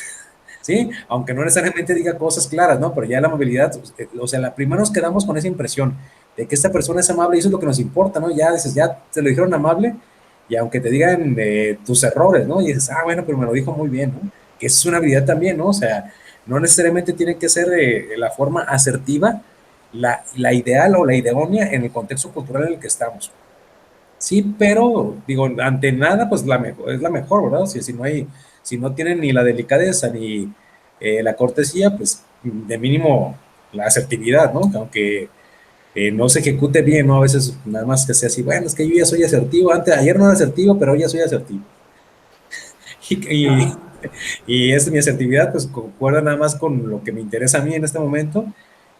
B: ¿sí? Aunque no necesariamente diga cosas claras, ¿no? Pero ya la amabilidad, o sea, la primera nos quedamos con esa impresión de que esta persona es amable y eso es lo que nos importa, ¿no? Ya dices, ya te lo dijeron amable y aunque te digan tus errores, ¿no? Y dices, ah, bueno, pero me lo dijo muy bien, ¿no? Que eso es una habilidad también, ¿no? O sea, no necesariamente tiene que ser la forma asertiva, la ideal o la idónea en el contexto cultural en el que estamos. Sí, pero digo, ante nada, pues la mejor, es la mejor, ¿verdad? Si no hay, si no tienen ni la delicadeza ni la cortesía, pues de mínimo la asertividad, ¿no? Aunque no se ejecute bien, ¿no? A veces nada más que sea así, bueno, es que yo ya soy asertivo, antes, ayer no era asertivo, pero hoy ya soy asertivo. Y, y,
A: Ajá.
B: y es mi asertividad, pues concuerda nada más con lo que me interesa a mí en este momento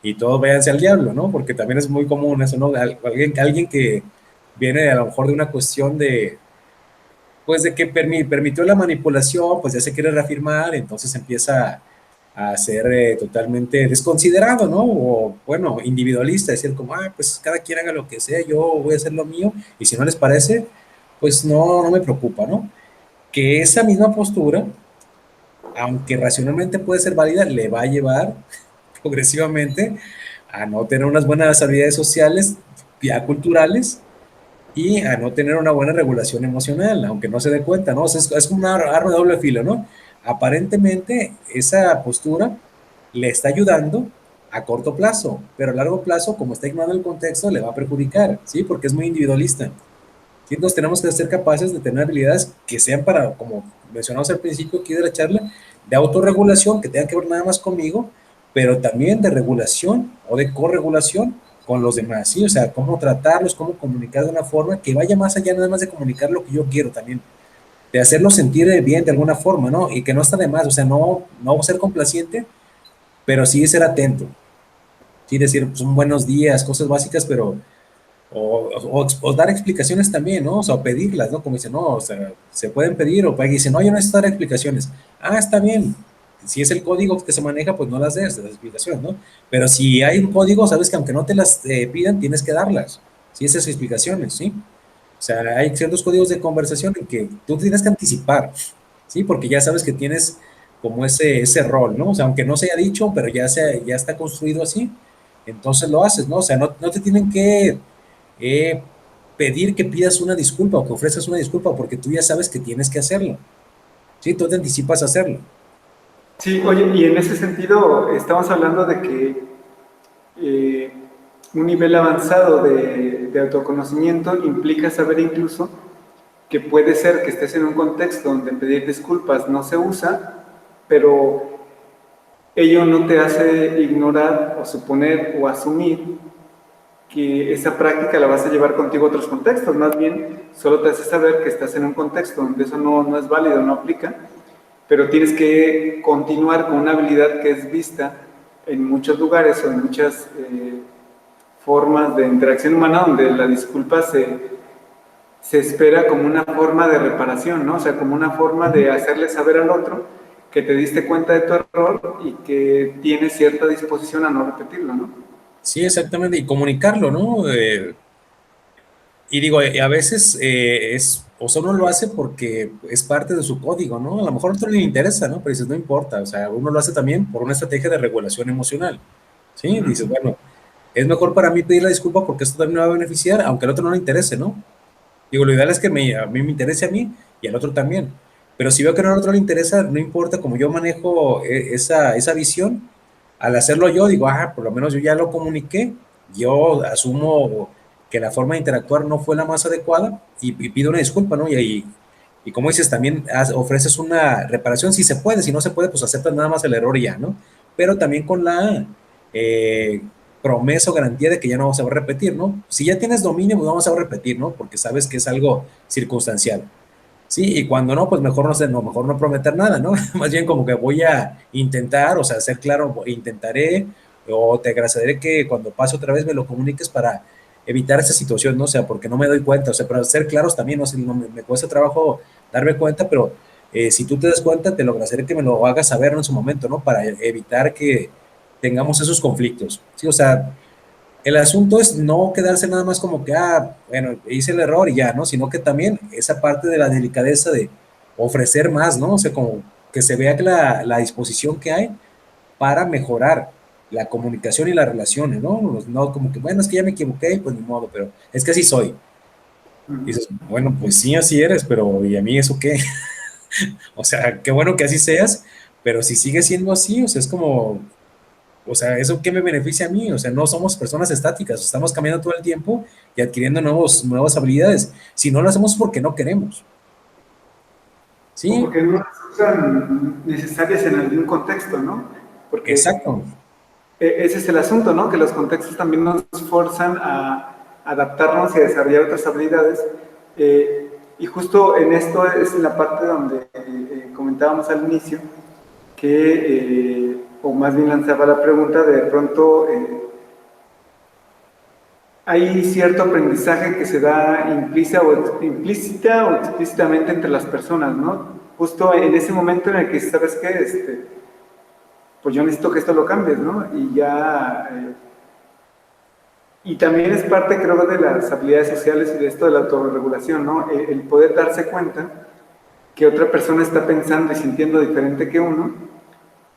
B: y todos váyanse al diablo, ¿no? Porque también es muy común eso, ¿no? Alguien que viene a lo mejor de una cuestión de, pues de que permitió la manipulación, pues ya se quiere reafirmar, entonces empieza a ser totalmente desconsiderado, ¿no? O bueno, individualista, decir como, ah, pues cada quien haga lo que sea, yo voy a hacer lo mío, y si no les parece, pues no me preocupa, ¿no? Que esa misma postura, aunque racionalmente puede ser válida, le va a llevar progresivamente a no tener unas buenas habilidades sociales, ya culturales, y a no tener una buena regulación emocional, aunque no se dé cuenta, ¿no? O sea, es como una arma de doble filo, ¿no? Aparentemente esa postura le está ayudando a corto plazo, pero a largo plazo, como está ignorando el contexto, le va a perjudicar, ¿sí? Porque es muy individualista. ¿Sí? Entonces tenemos que ser capaces de tener habilidades que sean para, como mencionamos al principio aquí de la charla, de autorregulación, que tengan que ver nada más conmigo, pero también de regulación o de corregulación con los demás, ¿sí? O sea, cómo tratarlos, cómo comunicar de una forma que vaya más allá nada más de comunicar lo que yo quiero también, de hacerlos sentir bien de alguna forma, ¿no? Y que no está de más, o sea, no ser complaciente, pero sí ser atento, sí decir, pues, un buenos días, cosas básicas, pero o dar explicaciones también, ¿no? O sea, o pedirlas, ¿no? Como dicen, no, o sea, se pueden pedir, o dicen, no, yo no necesito dar explicaciones. Ah, está bien. Si es el código que se maneja, pues no las des, las explicaciones, ¿no? Pero si hay un código, sabes que aunque no te las pidan, tienes que darlas. Sí, esas explicaciones, ¿sí? O sea, hay ciertos códigos de conversación en que tú tienes que anticipar, ¿sí? Porque ya sabes que tienes como ese rol, ¿no? O sea, aunque no se haya dicho, pero ya está construido así, entonces lo haces, ¿no? O sea, no te tienen que eh, pedir que pidas una disculpa o que ofrezcas una disculpa porque tú ya sabes que tienes que hacerlo. Sí, tú te anticipas a hacerlo.
A: Sí, oye, y en ese sentido estamos hablando de que un nivel avanzado de autoconocimiento implica saber incluso que puede ser que estés en un contexto donde pedir disculpas no se usa, pero ello no te hace ignorar o suponer o asumir que esa práctica la vas a llevar contigo a otros contextos, más bien solo te hace saber que estás en un contexto donde eso no es válido, no aplica, pero tienes que continuar con una habilidad que es vista en muchos lugares o en muchas formas de interacción humana donde la disculpa se espera como una forma de reparación, ¿no? O sea, como una forma de hacerle saber al otro que te diste cuenta de tu error y que tienes cierta disposición a no repetirlo, ¿no?
B: Sí, exactamente, y comunicarlo, ¿no? Y digo, a veces o sea, uno lo hace porque es parte de su código, ¿no? A lo mejor a otro le interesa, ¿no? Pero dices, no importa, o sea, uno lo hace también por una estrategia de regulación emocional, ¿sí? Dices, bueno, es mejor para mí pedir la disculpa porque esto también me va a beneficiar, aunque al otro no le interese, ¿no? Digo, lo ideal es que a mí me interese a mí y al otro también. Pero si veo que al otro le interesa, no importa, como yo manejo esa visión, al hacerlo yo, digo, por lo menos yo ya lo comuniqué, yo asumo que la forma de interactuar no fue la más adecuada y pido una disculpa, ¿no? Y como dices, también ofreces una reparación, si se puede, si no se puede, pues aceptas nada más el error y ya, ¿no? Pero también con la eh, promesa o garantía de que ya no vamos a repetir, ¿no? Si ya tienes dominio, pues vamos a repetir, ¿no? Porque sabes que es algo circunstancial. Sí, y cuando no, pues mejor no sé, no, mejor no prometer nada, ¿no? Más bien como que voy a intentar, o sea, ser claro, intentaré, o te agradeceré que cuando pase otra vez me lo comuniques para evitar esa situación, ¿no? O sea, porque no me doy cuenta, o sea, pero ser claros también, no sé, no, me cuesta trabajo darme cuenta, pero si tú te das cuenta, te lo agradeceré que me lo hagas saber en su momento, ¿no? Para evitar que tengamos esos conflictos, ¿sí? O sea, el asunto es no quedarse nada más como que, bueno, hice el error y ya, ¿no? Sino que también esa parte de la delicadeza de ofrecer más, ¿no? O sea, como que se vea que la disposición que hay para mejorar la comunicación y las relaciones, ¿no? No como que, bueno, es que ya me equivoqué, pues ni modo, pero es que así soy. Y dices, bueno, pues sí, así eres, pero ¿y a mí eso qué? O sea, qué bueno que así seas, pero si sigue siendo así, o sea, es como, o sea, ¿eso qué me beneficia a mí? O sea, no somos personas estáticas, estamos cambiando todo el tiempo y adquiriendo nuevas habilidades. Si no lo hacemos porque no queremos,
A: O
B: ¿sí?
A: porque no resultan necesarias en algún contexto, ¿no? Porque
B: Exacto.
A: ese es el asunto, ¿no? Que los contextos también nos forzan a adaptarnos y a desarrollar otras habilidades. Y justo en esto es en la parte donde comentábamos al inicio, o más bien lanzaba la pregunta, de pronto hay cierto aprendizaje que se da implícita o explícitamente entre las personas, ¿no? Justo en ese momento en el que, ¿sabes qué? Pues yo necesito que esto lo cambies, ¿no? Y ya... y también es parte, creo, de las habilidades sociales y de esto de la autorregulación, ¿no? El poder darse cuenta que otra persona está pensando y sintiendo diferente que uno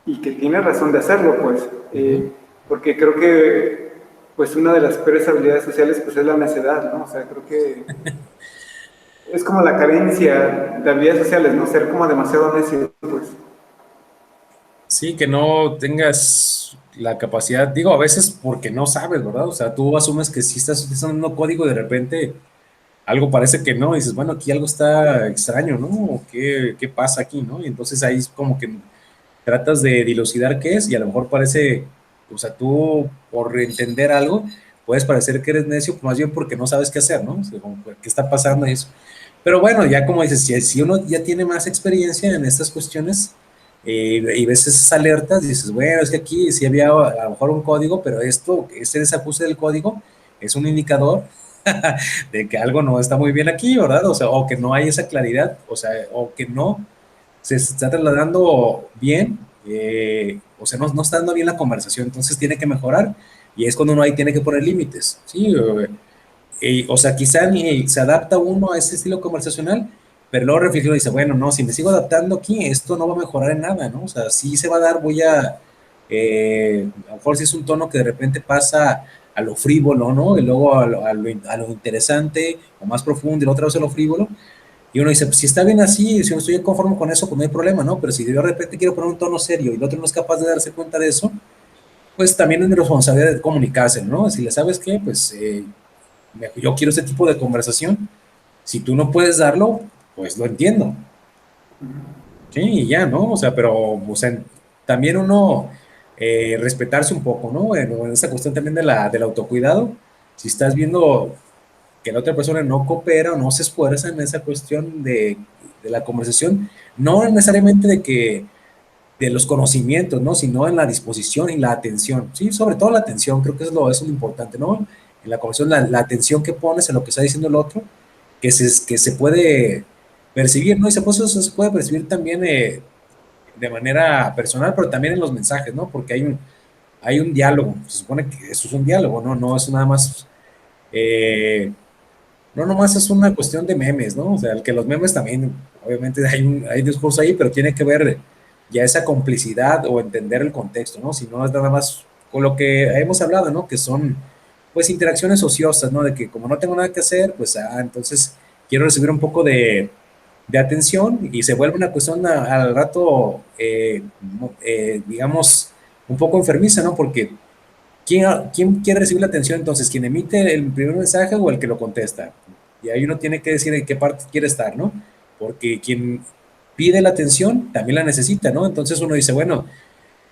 A: y que tiene razón de hacerlo, pues.
B: Ujú.
A: Porque creo que, pues, una de las peores habilidades sociales, pues, es la necedad, ¿no? O sea, creo que es como la carencia de habilidades sociales, ¿no? Ser como demasiado necio, pues.
B: Sí, que no tengas la capacidad, digo, a veces porque no sabes, ¿verdad? O sea, tú asumes que si estás utilizando un código y de repente algo parece que no, y dices, bueno, aquí algo está extraño, ¿no? ¿O qué pasa aquí, no? Y entonces ahí es como que tratas de dilucidar qué es y a lo mejor parece, o sea, tú por entender algo, puedes parecer que eres necio, pues más bien porque no sabes qué hacer, ¿no? O sea, como, ¿qué está pasando y eso? Pero bueno, ya como dices, si uno ya tiene más experiencia en estas cuestiones y ves esas alertas, dices, bueno, es que aquí sí había a lo mejor un código, pero este desajuste del código es un indicador de que algo no está muy bien aquí, ¿verdad? O sea, o que no hay esa claridad, o sea, o que no se está trasladando bien, o sea, no está dando bien la conversación, entonces tiene que mejorar y es cuando uno ahí tiene que poner límites, ¿sí? O sea, quizá ni se adapta uno a ese estilo conversacional, pero luego reflexiona y dice, bueno, no, si me sigo adaptando aquí, esto no va a mejorar en nada, ¿no? O sea, sí se va a dar, a lo mejor si es un tono que de repente pasa a lo frívolo, ¿no? Y luego a lo interesante o más profundo y la otra vez a lo frívolo, y uno dice, pues si está bien así, si no estoy conforme con eso, pues no hay problema, ¿no? Pero si de repente quiero poner un tono serio y el otro no es capaz de darse cuenta de eso, pues también es mi responsabilidad de comunicarse, ¿no? Si le sabes qué, pues yo quiero este tipo de conversación. Si tú no puedes darlo, pues lo entiendo. Sí, y ya, ¿no? O sea, pero, o sea, también uno, respetarse un poco, ¿no? En esa cuestión también del autocuidado, si estás viendo que la otra persona no coopera o no se esfuerza en esa cuestión de la conversación, no necesariamente de los conocimientos, ¿no? Sino en la disposición y la atención, ¿sí? Sobre todo la atención, creo que eso es lo importante, ¿no? En la conversación, la atención que pones en lo que está diciendo el otro, que se puede percibir, ¿no? Y eso se puede percibir también de manera personal, pero también en los mensajes, ¿no? Porque hay un diálogo, se supone que eso es un diálogo, ¿no? No es nada más, no nomás es una cuestión de memes, ¿no? O sea, el que los memes también, obviamente hay discurso ahí, pero tiene que ver ya esa complicidad o entender el contexto, ¿no? Si no es nada más con lo que hemos hablado, ¿no? Que son, pues, interacciones ociosas, ¿no? De que como no tengo nada que hacer, pues, entonces quiero recibir un poco de atención y se vuelve una cuestión al rato, digamos, un poco enfermiza, ¿no? Porque ¿quién quiere recibir la atención entonces? ¿Quién emite el primer mensaje o el que lo contesta? Y ahí uno tiene que decir en qué parte quiere estar, ¿no? Porque quien pide la atención también la necesita, ¿no? Entonces uno dice, bueno,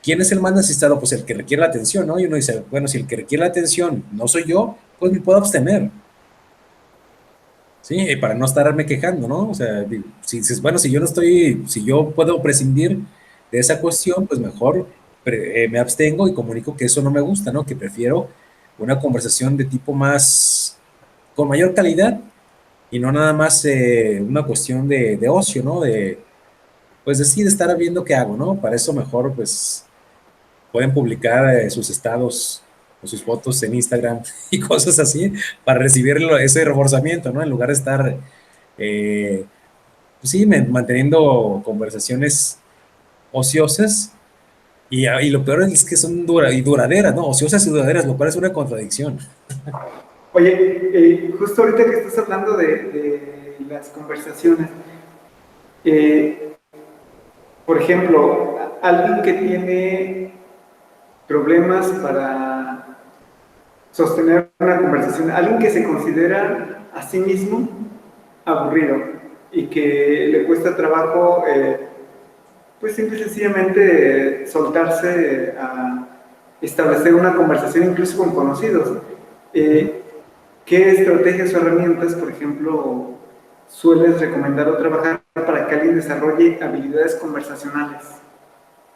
B: ¿quién es el más necesitado? Pues el que requiere la atención, ¿no? Y uno dice, bueno, si el que requiere la atención no soy yo, pues me puedo abstener, ¿sí? Para no estarme quejando, ¿no? O sea, bueno, si yo no estoy, si yo puedo prescindir de esa cuestión, pues mejor me abstengo y comunico que eso no me gusta, ¿no? Que prefiero una conversación de tipo más, con mayor calidad y no nada más una cuestión de ocio, ¿no? Pues decir, estar viendo qué hago, ¿no? Para eso mejor, pues, pueden publicar sus estados o sus fotos en Instagram y cosas así para recibir ese reforzamiento, ¿no? En lugar de estar, eh, pues sí, manteniendo conversaciones ociosas y lo peor es que son duraderas, ¿no? Ociosas y duraderas, lo cual es una contradicción.
A: Oye, justo ahorita que estás hablando de las conversaciones, eh, por ejemplo, alguien que tiene problemas para sostener una conversación, alguien que se considera a sí mismo aburrido y que le cuesta trabajo, pues simple y sencillamente soltarse a establecer una conversación incluso con conocidos. Eh, ¿Qué estrategias o herramientas, por ejemplo, sueles recomendar o trabajar para que alguien desarrolle habilidades conversacionales?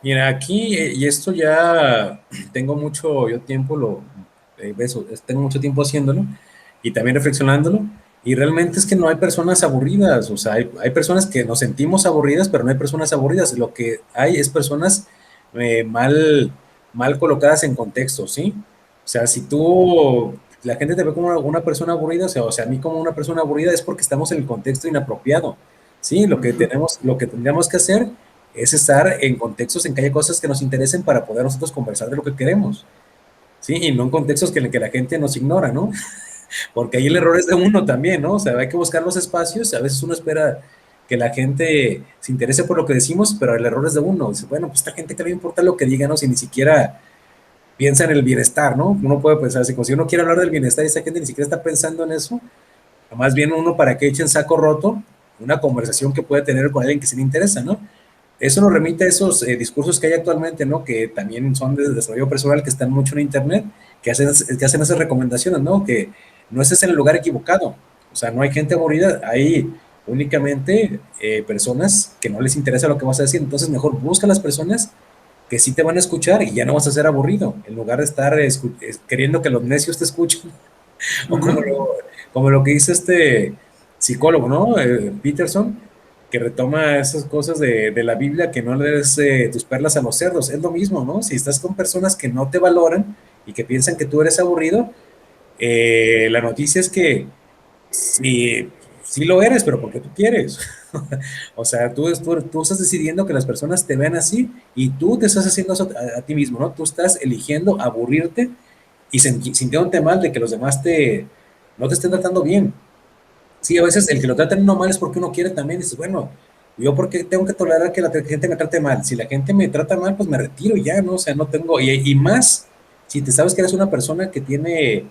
B: Mira, aquí, y esto ya tengo mucho, yo tiempo, tengo mucho tiempo haciéndolo y también reflexionándolo, y realmente es que no hay personas aburridas, o sea, hay personas que nos sentimos aburridas, pero no hay personas aburridas, lo que hay es personas mal colocadas en contexto, ¿sí? O sea, si la gente te ve como una persona aburrida, o sea, a mí como una persona aburrida es porque estamos en el contexto inapropiado, ¿sí? Lo que tendríamos que hacer es estar en contextos en que haya cosas que nos interesen para poder nosotros conversar de lo que queremos, ¿sí? Y no en contextos que la gente nos ignora, ¿no? Porque ahí el error es de uno también, ¿no? O sea, hay que buscar los espacios, a veces uno espera que la gente se interese por lo que decimos, pero el error es de uno. Dice, bueno, pues esta gente que no importa lo que diga, ¿no? Si ni siquiera piensa en el bienestar, ¿no? Uno puede pensar, si uno quiere hablar del bienestar y esa gente ni siquiera está pensando en eso, más bien uno para que echen saco roto una conversación que puede tener con alguien que se le interesa, ¿no? Eso nos remite a esos discursos que hay actualmente, ¿no? Que también son de desarrollo personal, que están mucho en Internet, que hacen esas recomendaciones, ¿no? Que no estés en el lugar equivocado. O sea, no hay gente aburrida, hay únicamente personas que no les interesa lo que vas a decir. Entonces, mejor busca a las personas que sí te van a escuchar y ya no vas a ser aburrido, en lugar de estar queriendo que los necios te escuchen, o como lo que dice este psicólogo, ¿no? Peterson, que retoma esas cosas de la Biblia, que no le des tus perlas a los cerdos. Es lo mismo, ¿no? Si estás con personas que no te valoran y que piensan que tú eres aburrido, la noticia es que sí lo eres, pero porque tú quieres. O sea, tú estás decidiendo que las personas te vean así y tú te estás haciendo eso a ti mismo, ¿no? Tú estás eligiendo aburrirte y sintiéndote mal de que los demás no te estén tratando bien. Sí, a veces el que lo tratan uno mal es porque uno quiere también. Dices, bueno, yo porque tengo que tolerar que la gente me trate mal. Si la gente me trata mal, pues me retiro ya, ¿no? O sea, no tengo, y más si te sabes que eres una persona que tiene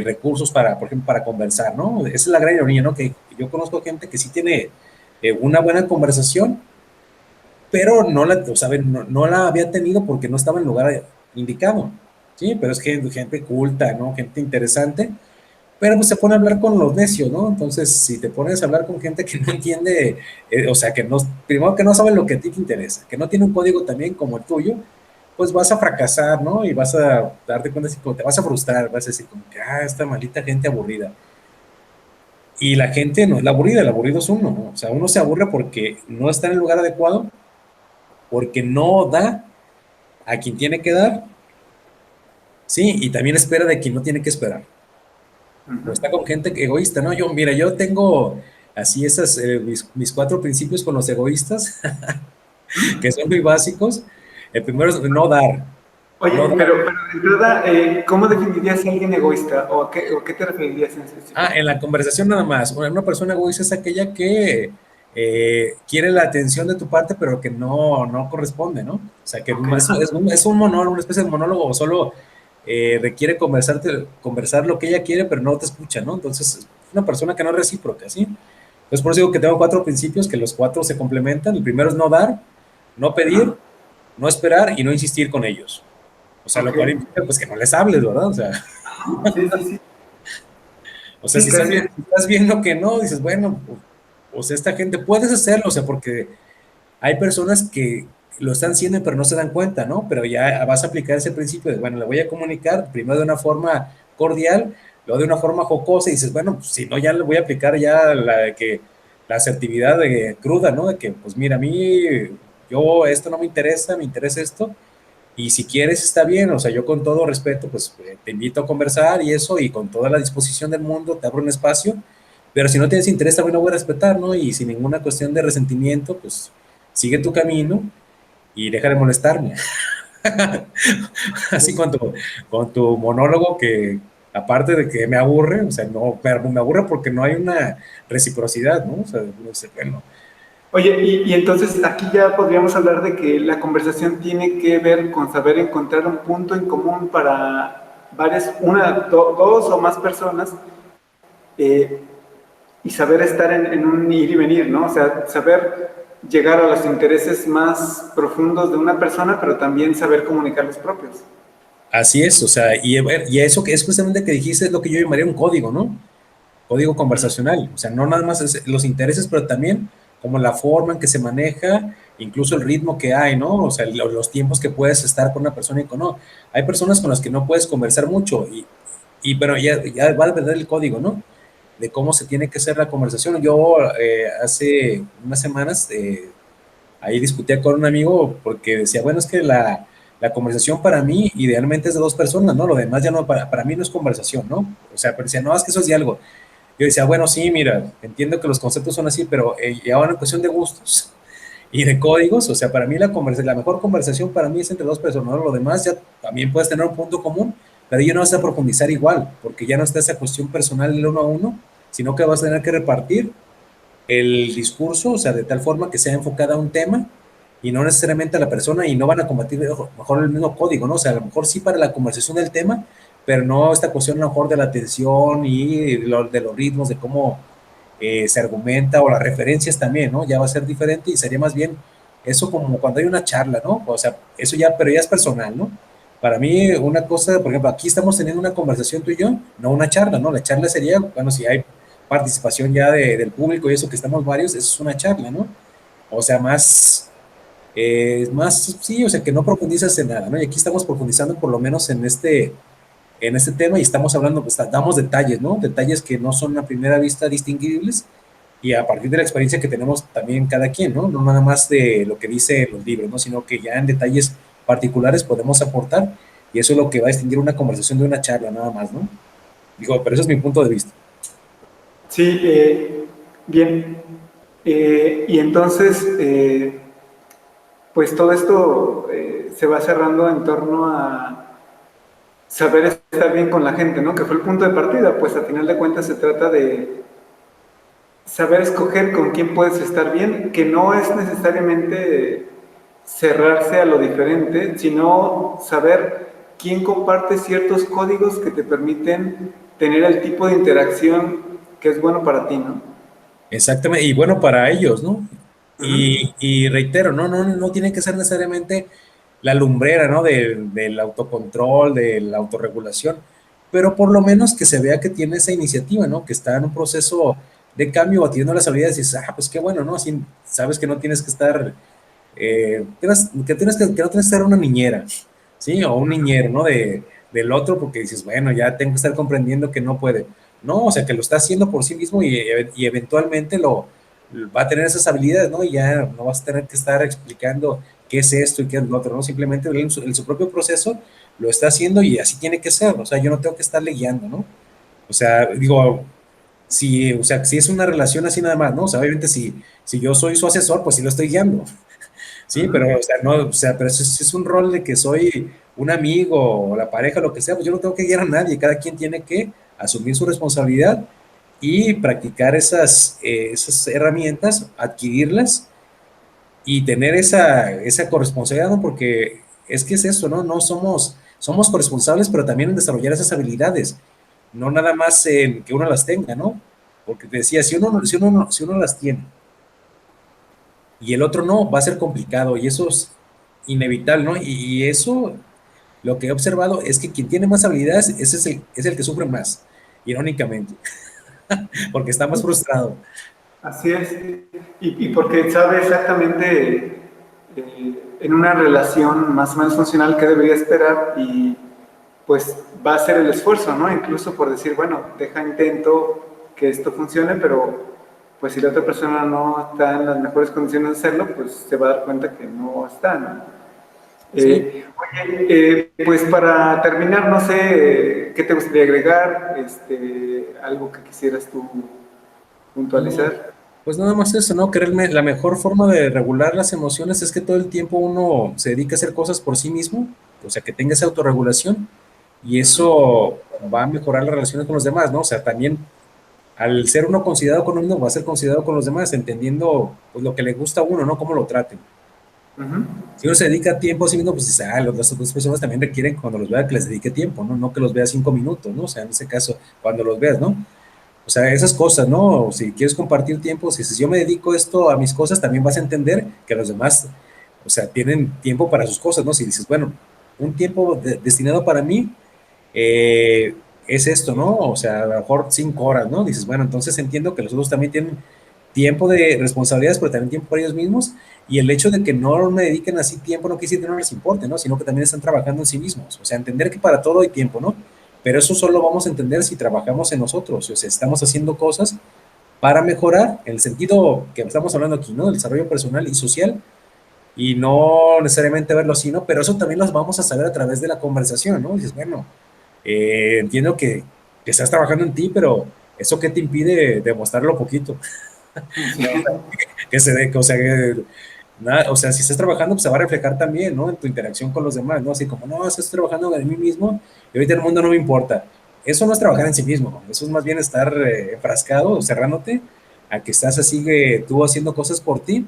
B: recursos para, por ejemplo, para conversar, ¿no? Esa es la gran ironía, ¿no? Que yo conozco gente que sí tiene una buena conversación, pero no la, o sea, no la había tenido porque no estaba en el lugar indicado, ¿sí? Pero es gente culta, ¿no? Gente interesante, pero pues se pone a hablar con los necios, ¿no? Entonces, si te pones a hablar con gente que no entiende, o sea, que no, primero que no sabe lo que a ti te interesa, que no tiene un código también como el tuyo, pues vas a fracasar, ¿no? Y vas a darte cuenta, así como te vas a frustrar, vas a decir como que, esta maldita gente aburrida. Y la gente no es la aburrida, el aburrido es uno, ¿no? O sea, uno se aburre porque no está en el lugar adecuado, porque no da a quien tiene que dar, sí, y también espera de quien no tiene que esperar. O
A: Ujú.
B: está con gente egoísta, ¿no? Mira, yo tengo así esas, mis cuatro principios con los egoístas, que son muy básicos. El primero es no dar, no
A: Oye,
B: dar.
A: pero de entrada, ¿cómo definirías a alguien egoísta? ¿O qué te referirías en específico?
B: En la conversación nada más, una persona egoísta es aquella que quiere la atención de tu parte, pero que no corresponde, ¿no? O sea, que
A: Ok.
B: es un monólogo, una especie de monólogo, o solo requiere conversar lo que ella quiere, pero no te escucha, ¿no? Entonces, es una persona que no es recíproca, ¿sí? Entonces, por eso digo que tengo cuatro principios, que los cuatro se complementan. El primero es no dar, no
A: Ajá.
B: pedir, no esperar y no insistir con ellos. O sea,
A: Ok.
B: lo cual implica, pues, que no les hables, ¿verdad?
A: Sí, sí, sí.
B: O sea,
A: Sí, casi.
B: si estás viendo que no, dices, bueno, o sea, esta gente puedes hacerlo, o sea, porque hay personas que lo están haciendo pero no se dan cuenta, ¿no? Pero ya vas a aplicar ese principio de, bueno, le voy a comunicar primero de una forma cordial, luego de una forma jocosa y dices, bueno, pues, si no, ya le voy a aplicar ya la asertividad cruda, ¿no? De que, pues mira, a mí, yo, esto no me interesa, me interesa esto, y si quieres, está bien, o sea, yo con todo respeto, pues te invito a conversar y eso, y con toda la disposición del mundo te abro un espacio, pero si no tienes interés, también lo voy a respetar, ¿no? Y sin ninguna cuestión de resentimiento, pues sigue tu camino y deja de molestarme. Así con tu monólogo que, aparte de que me aburre, o sea, no, me aburre porque no hay una reciprocidad, ¿no? O sea, no sé, bueno,
A: Oye, y entonces aquí ya podríamos hablar de que la conversación tiene que ver con saber encontrar un punto en común para dos o más personas, eh, y saber estar en un ir y venir, ¿no? O sea, saber llegar a los intereses más profundos de una persona, pero también saber comunicar los propios.
B: así es, o sea, y eso que es justamente que dijiste es lo que yo llamaría un código, ¿no? Código conversacional, o sea, no nada más es los intereses, pero también como la forma en que se maneja, incluso el ritmo que hay, ¿no? O sea, los tiempos que puedes estar con una persona y con no. Hay personas con las que no puedes conversar mucho pero ya va a depender el código, ¿no? De cómo se tiene que hacer la conversación. Yo hace unas semanas ahí discutía con un amigo porque decía, bueno, es que la conversación para mí idealmente es de dos personas, ¿no? Lo demás ya no, para mí no es conversación, ¿no? O sea, pero decía, no, es que eso es diálogo. Yo decía, bueno, sí, mira, entiendo que los conceptos son así, pero ahora en cuestión de gustos y de códigos, o sea, para mí la mejor conversación para mí es entre dos personas, ¿no? Lo demás ya también puedes tener un punto común, pero ya no vas a profundizar igual, porque ya no está esa cuestión personal del uno a uno, sino que vas a tener que repartir el discurso, o sea, de tal forma que sea enfocada a un tema y no necesariamente a la persona y no van a combatir mejor el mismo código, ¿no? O sea, a lo mejor sí para la conversación del tema, pero no esta cuestión a lo mejor de la atención y de los ritmos, de cómo se argumenta o las referencias también, ¿no? Ya va a ser diferente y sería más bien eso como cuando hay una charla, ¿no? O sea, eso ya, pero ya es personal, ¿no? Para mí, una cosa, por ejemplo, aquí estamos teniendo una conversación tú y yo, no una charla, ¿no? La charla sería, bueno, si hay participación ya del público y eso que estamos varios, eso es una charla, ¿no? O sea, más, sí, o sea, que no profundizas en nada, ¿no? Y aquí estamos profundizando por lo menos en este tema y estamos hablando, pues damos detalles, ¿no? Detalles que no son a primera vista distinguibles y a partir de la experiencia que tenemos también cada quien, ¿no? No nada más de lo que dice los libros, ¿no? Sino que ya en detalles particulares podemos aportar y eso es lo que va a distinguir una conversación de una charla, nada más, ¿no? Digo, pero eso es mi punto de vista.
A: Sí, bien. Y entonces, pues todo esto se va cerrando en torno a saber estar bien con la gente, ¿no? Que fue el punto de partida, pues a final de cuentas se trata de saber escoger con quién puedes estar bien, que no es necesariamente cerrarse a lo diferente, sino saber quién comparte ciertos códigos que te permiten tener el tipo de interacción que es bueno para ti, ¿no?
B: Exactamente, y bueno para ellos, ¿no?
A: Ujú.
B: Y reitero, no tiene que ser necesariamente la lumbrera, ¿no? Del autocontrol, de la autorregulación, pero por lo menos que se vea que tiene esa iniciativa, ¿no? Que está en un proceso de cambio o teniendo las habilidades y dices, pues qué bueno, ¿no? Así sabes que no tienes que estar, que no tienes que ser una niñera, ¿sí? O un niñero, ¿no? Del otro, porque dices, bueno, ya tengo que estar comprendiendo que no puede. No, o sea, que lo está haciendo por sí mismo y eventualmente va a tener esas habilidades, ¿no? Y ya no vas a tener que estar explicando qué es esto y qué es lo otro, ¿no? Simplemente él en su propio proceso lo está haciendo y así tiene que ser, o sea, yo no tengo que estarle guiando, ¿no? O sea, digo, si, o sea, si es una relación así nada más, ¿no? O sea, obviamente si yo soy su asesor, pues sí lo estoy guiando, ¿sí?
A: Ujú.
B: Pero, o sea, no, o sea, pero si es un rol de que soy un amigo o la pareja, lo que sea, pues yo no tengo que guiar a nadie, cada quien tiene que asumir su responsabilidad y practicar esas herramientas, adquirirlas y tener esa corresponsabilidad, ¿no? Porque es que es eso, ¿no? No somos corresponsables, pero también en desarrollar esas habilidades, no nada más en que uno las tenga, ¿no? Porque te decía, si uno las tiene y el otro no, va a ser complicado y eso es inevitable, ¿no? Y eso, lo que he observado es que quien tiene más habilidades, ese es el que sufre más, irónicamente, porque está más frustrado.
A: Así es. Y porque sabe exactamente en una relación más o menos funcional qué debería esperar y pues va a hacer el esfuerzo, ¿no? Incluso por decir, bueno, deja intento que esto funcione, pero pues si la otra persona no está en las mejores condiciones de hacerlo, pues se va a dar cuenta que no está, ¿no?
B: Sí,
A: Oye, pues para terminar, no sé, ¿qué te gustaría agregar? Algo que quisieras tú
B: no,
A: puntualizar.
B: pues nada más eso, ¿no? Creerme, la mejor forma de regular las emociones es que todo el tiempo uno se dedique a hacer cosas por sí mismo, o sea, que tenga esa autorregulación y eso va a mejorar las relaciones con los demás, ¿no? O sea, también al ser uno considerado con uno, va a ser considerado con los demás, entendiendo pues lo que le gusta a uno, ¿no? Cómo lo traten.
A: Ujú.
B: Si uno se dedica tiempo a sí mismo, pues dice, las otras personas también requieren cuando los vea que les dedique tiempo, ¿no? No que los vea 5 minutos, ¿no? O sea, en ese caso, cuando los veas, ¿no? O sea, esas cosas, ¿no? Si quieres compartir tiempo, si yo me dedico esto a mis cosas, también vas a entender que los demás, o sea, tienen tiempo para sus cosas, ¿no? Si dices, bueno, un tiempo destinado para mí es esto, ¿no? O sea, a lo mejor 5 horas, ¿no? Dices, bueno, entonces entiendo que los otros también tienen tiempo de responsabilidades, pero también tiempo para ellos mismos. Y el hecho de que no me dediquen así tiempo no quiere decir que no les importe, ¿no? Sino que también están trabajando en sí mismos. O sea, entender que para todo hay tiempo, ¿no? Pero eso solo vamos a entender si trabajamos en nosotros, o sea, estamos haciendo cosas para mejorar, en el sentido que estamos hablando aquí, ¿no? Del desarrollo personal y social, y no necesariamente verlo así, ¿no? Pero eso también lo vamos a saber a través de la conversación, ¿no? Dices, bueno, entiendo que estás trabajando en ti, pero ¿eso qué te impide demostrarlo poquito?
A: Sí.
B: Que se dé, o sea, nada, o sea, si estás trabajando, pues se va a reflejar también, ¿no? En tu interacción con los demás, ¿no? Así como, no, estoy trabajando en mí mismo y ahorita el mundo no me importa. Eso no es trabajar en sí mismo, ¿no? Eso es más bien estar enfrascado, cerrándote a que estás así, tú haciendo cosas por ti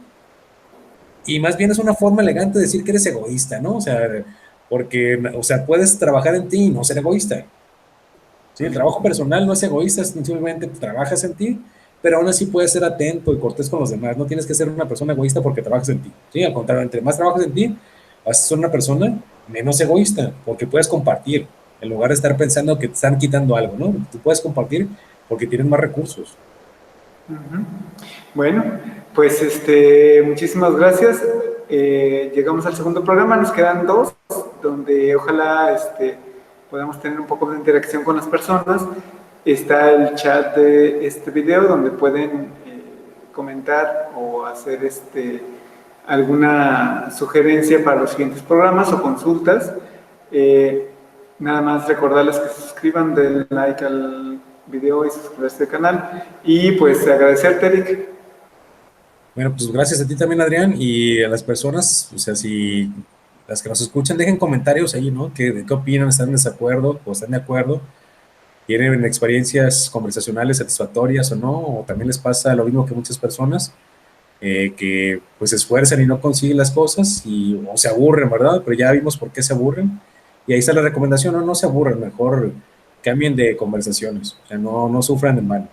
B: y más bien es una forma elegante de decir que eres egoísta, ¿no? O sea, porque, o sea, puedes trabajar en ti y no ser egoísta. ¿Sí? El trabajo personal no es egoísta, simplemente trabajas en ti, pero aún así puedes ser atento y cortés con los demás. No tienes que ser una persona egoísta porque trabajas en ti. ¿Sí? Al contrario, entre más trabajas en ti, vas a ser una persona menos egoísta porque puedes compartir en lugar de estar pensando que te están quitando algo, ¿no? Tú puedes compartir porque tienes más recursos.
A: Ujú. Bueno, pues muchísimas gracias. Llegamos al segundo programa, nos quedan dos, donde ojalá podamos tener un poco de interacción con las personas. Está el chat de este video donde pueden comentar o hacer alguna sugerencia para los siguientes programas o consultas. Eh, Nada más recordarles que se suscriban, den like al video y suscribirse al canal. Y pues agradecerte, Eric.
B: Bueno, pues gracias a ti también, Adrián, y a las personas, o sea, si las que nos escuchan, dejen comentarios ahí, ¿no? ¿Qué opinan? ¿Están en desacuerdo o están de acuerdo? ¿Tienen experiencias conversacionales satisfactorias o no? ¿O también les pasa lo mismo que muchas personas que pues se esfuerzan y no consiguen las cosas y o se aburren, ¿verdad? Pero ya vimos por qué se aburren. Y ahí está la recomendación, no, no se aburren, mejor cambien de conversaciones, o sea, no sufran en vano.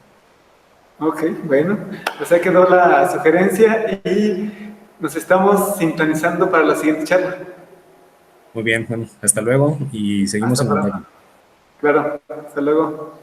A: Ok, bueno, pues ahí quedó la sugerencia y nos estamos sintonizando para la siguiente charla.
B: Muy bien, bueno, hasta luego y seguimos
A: Hasta
B: en
A: pronto.
B: contacto.
A: Claro, hasta luego.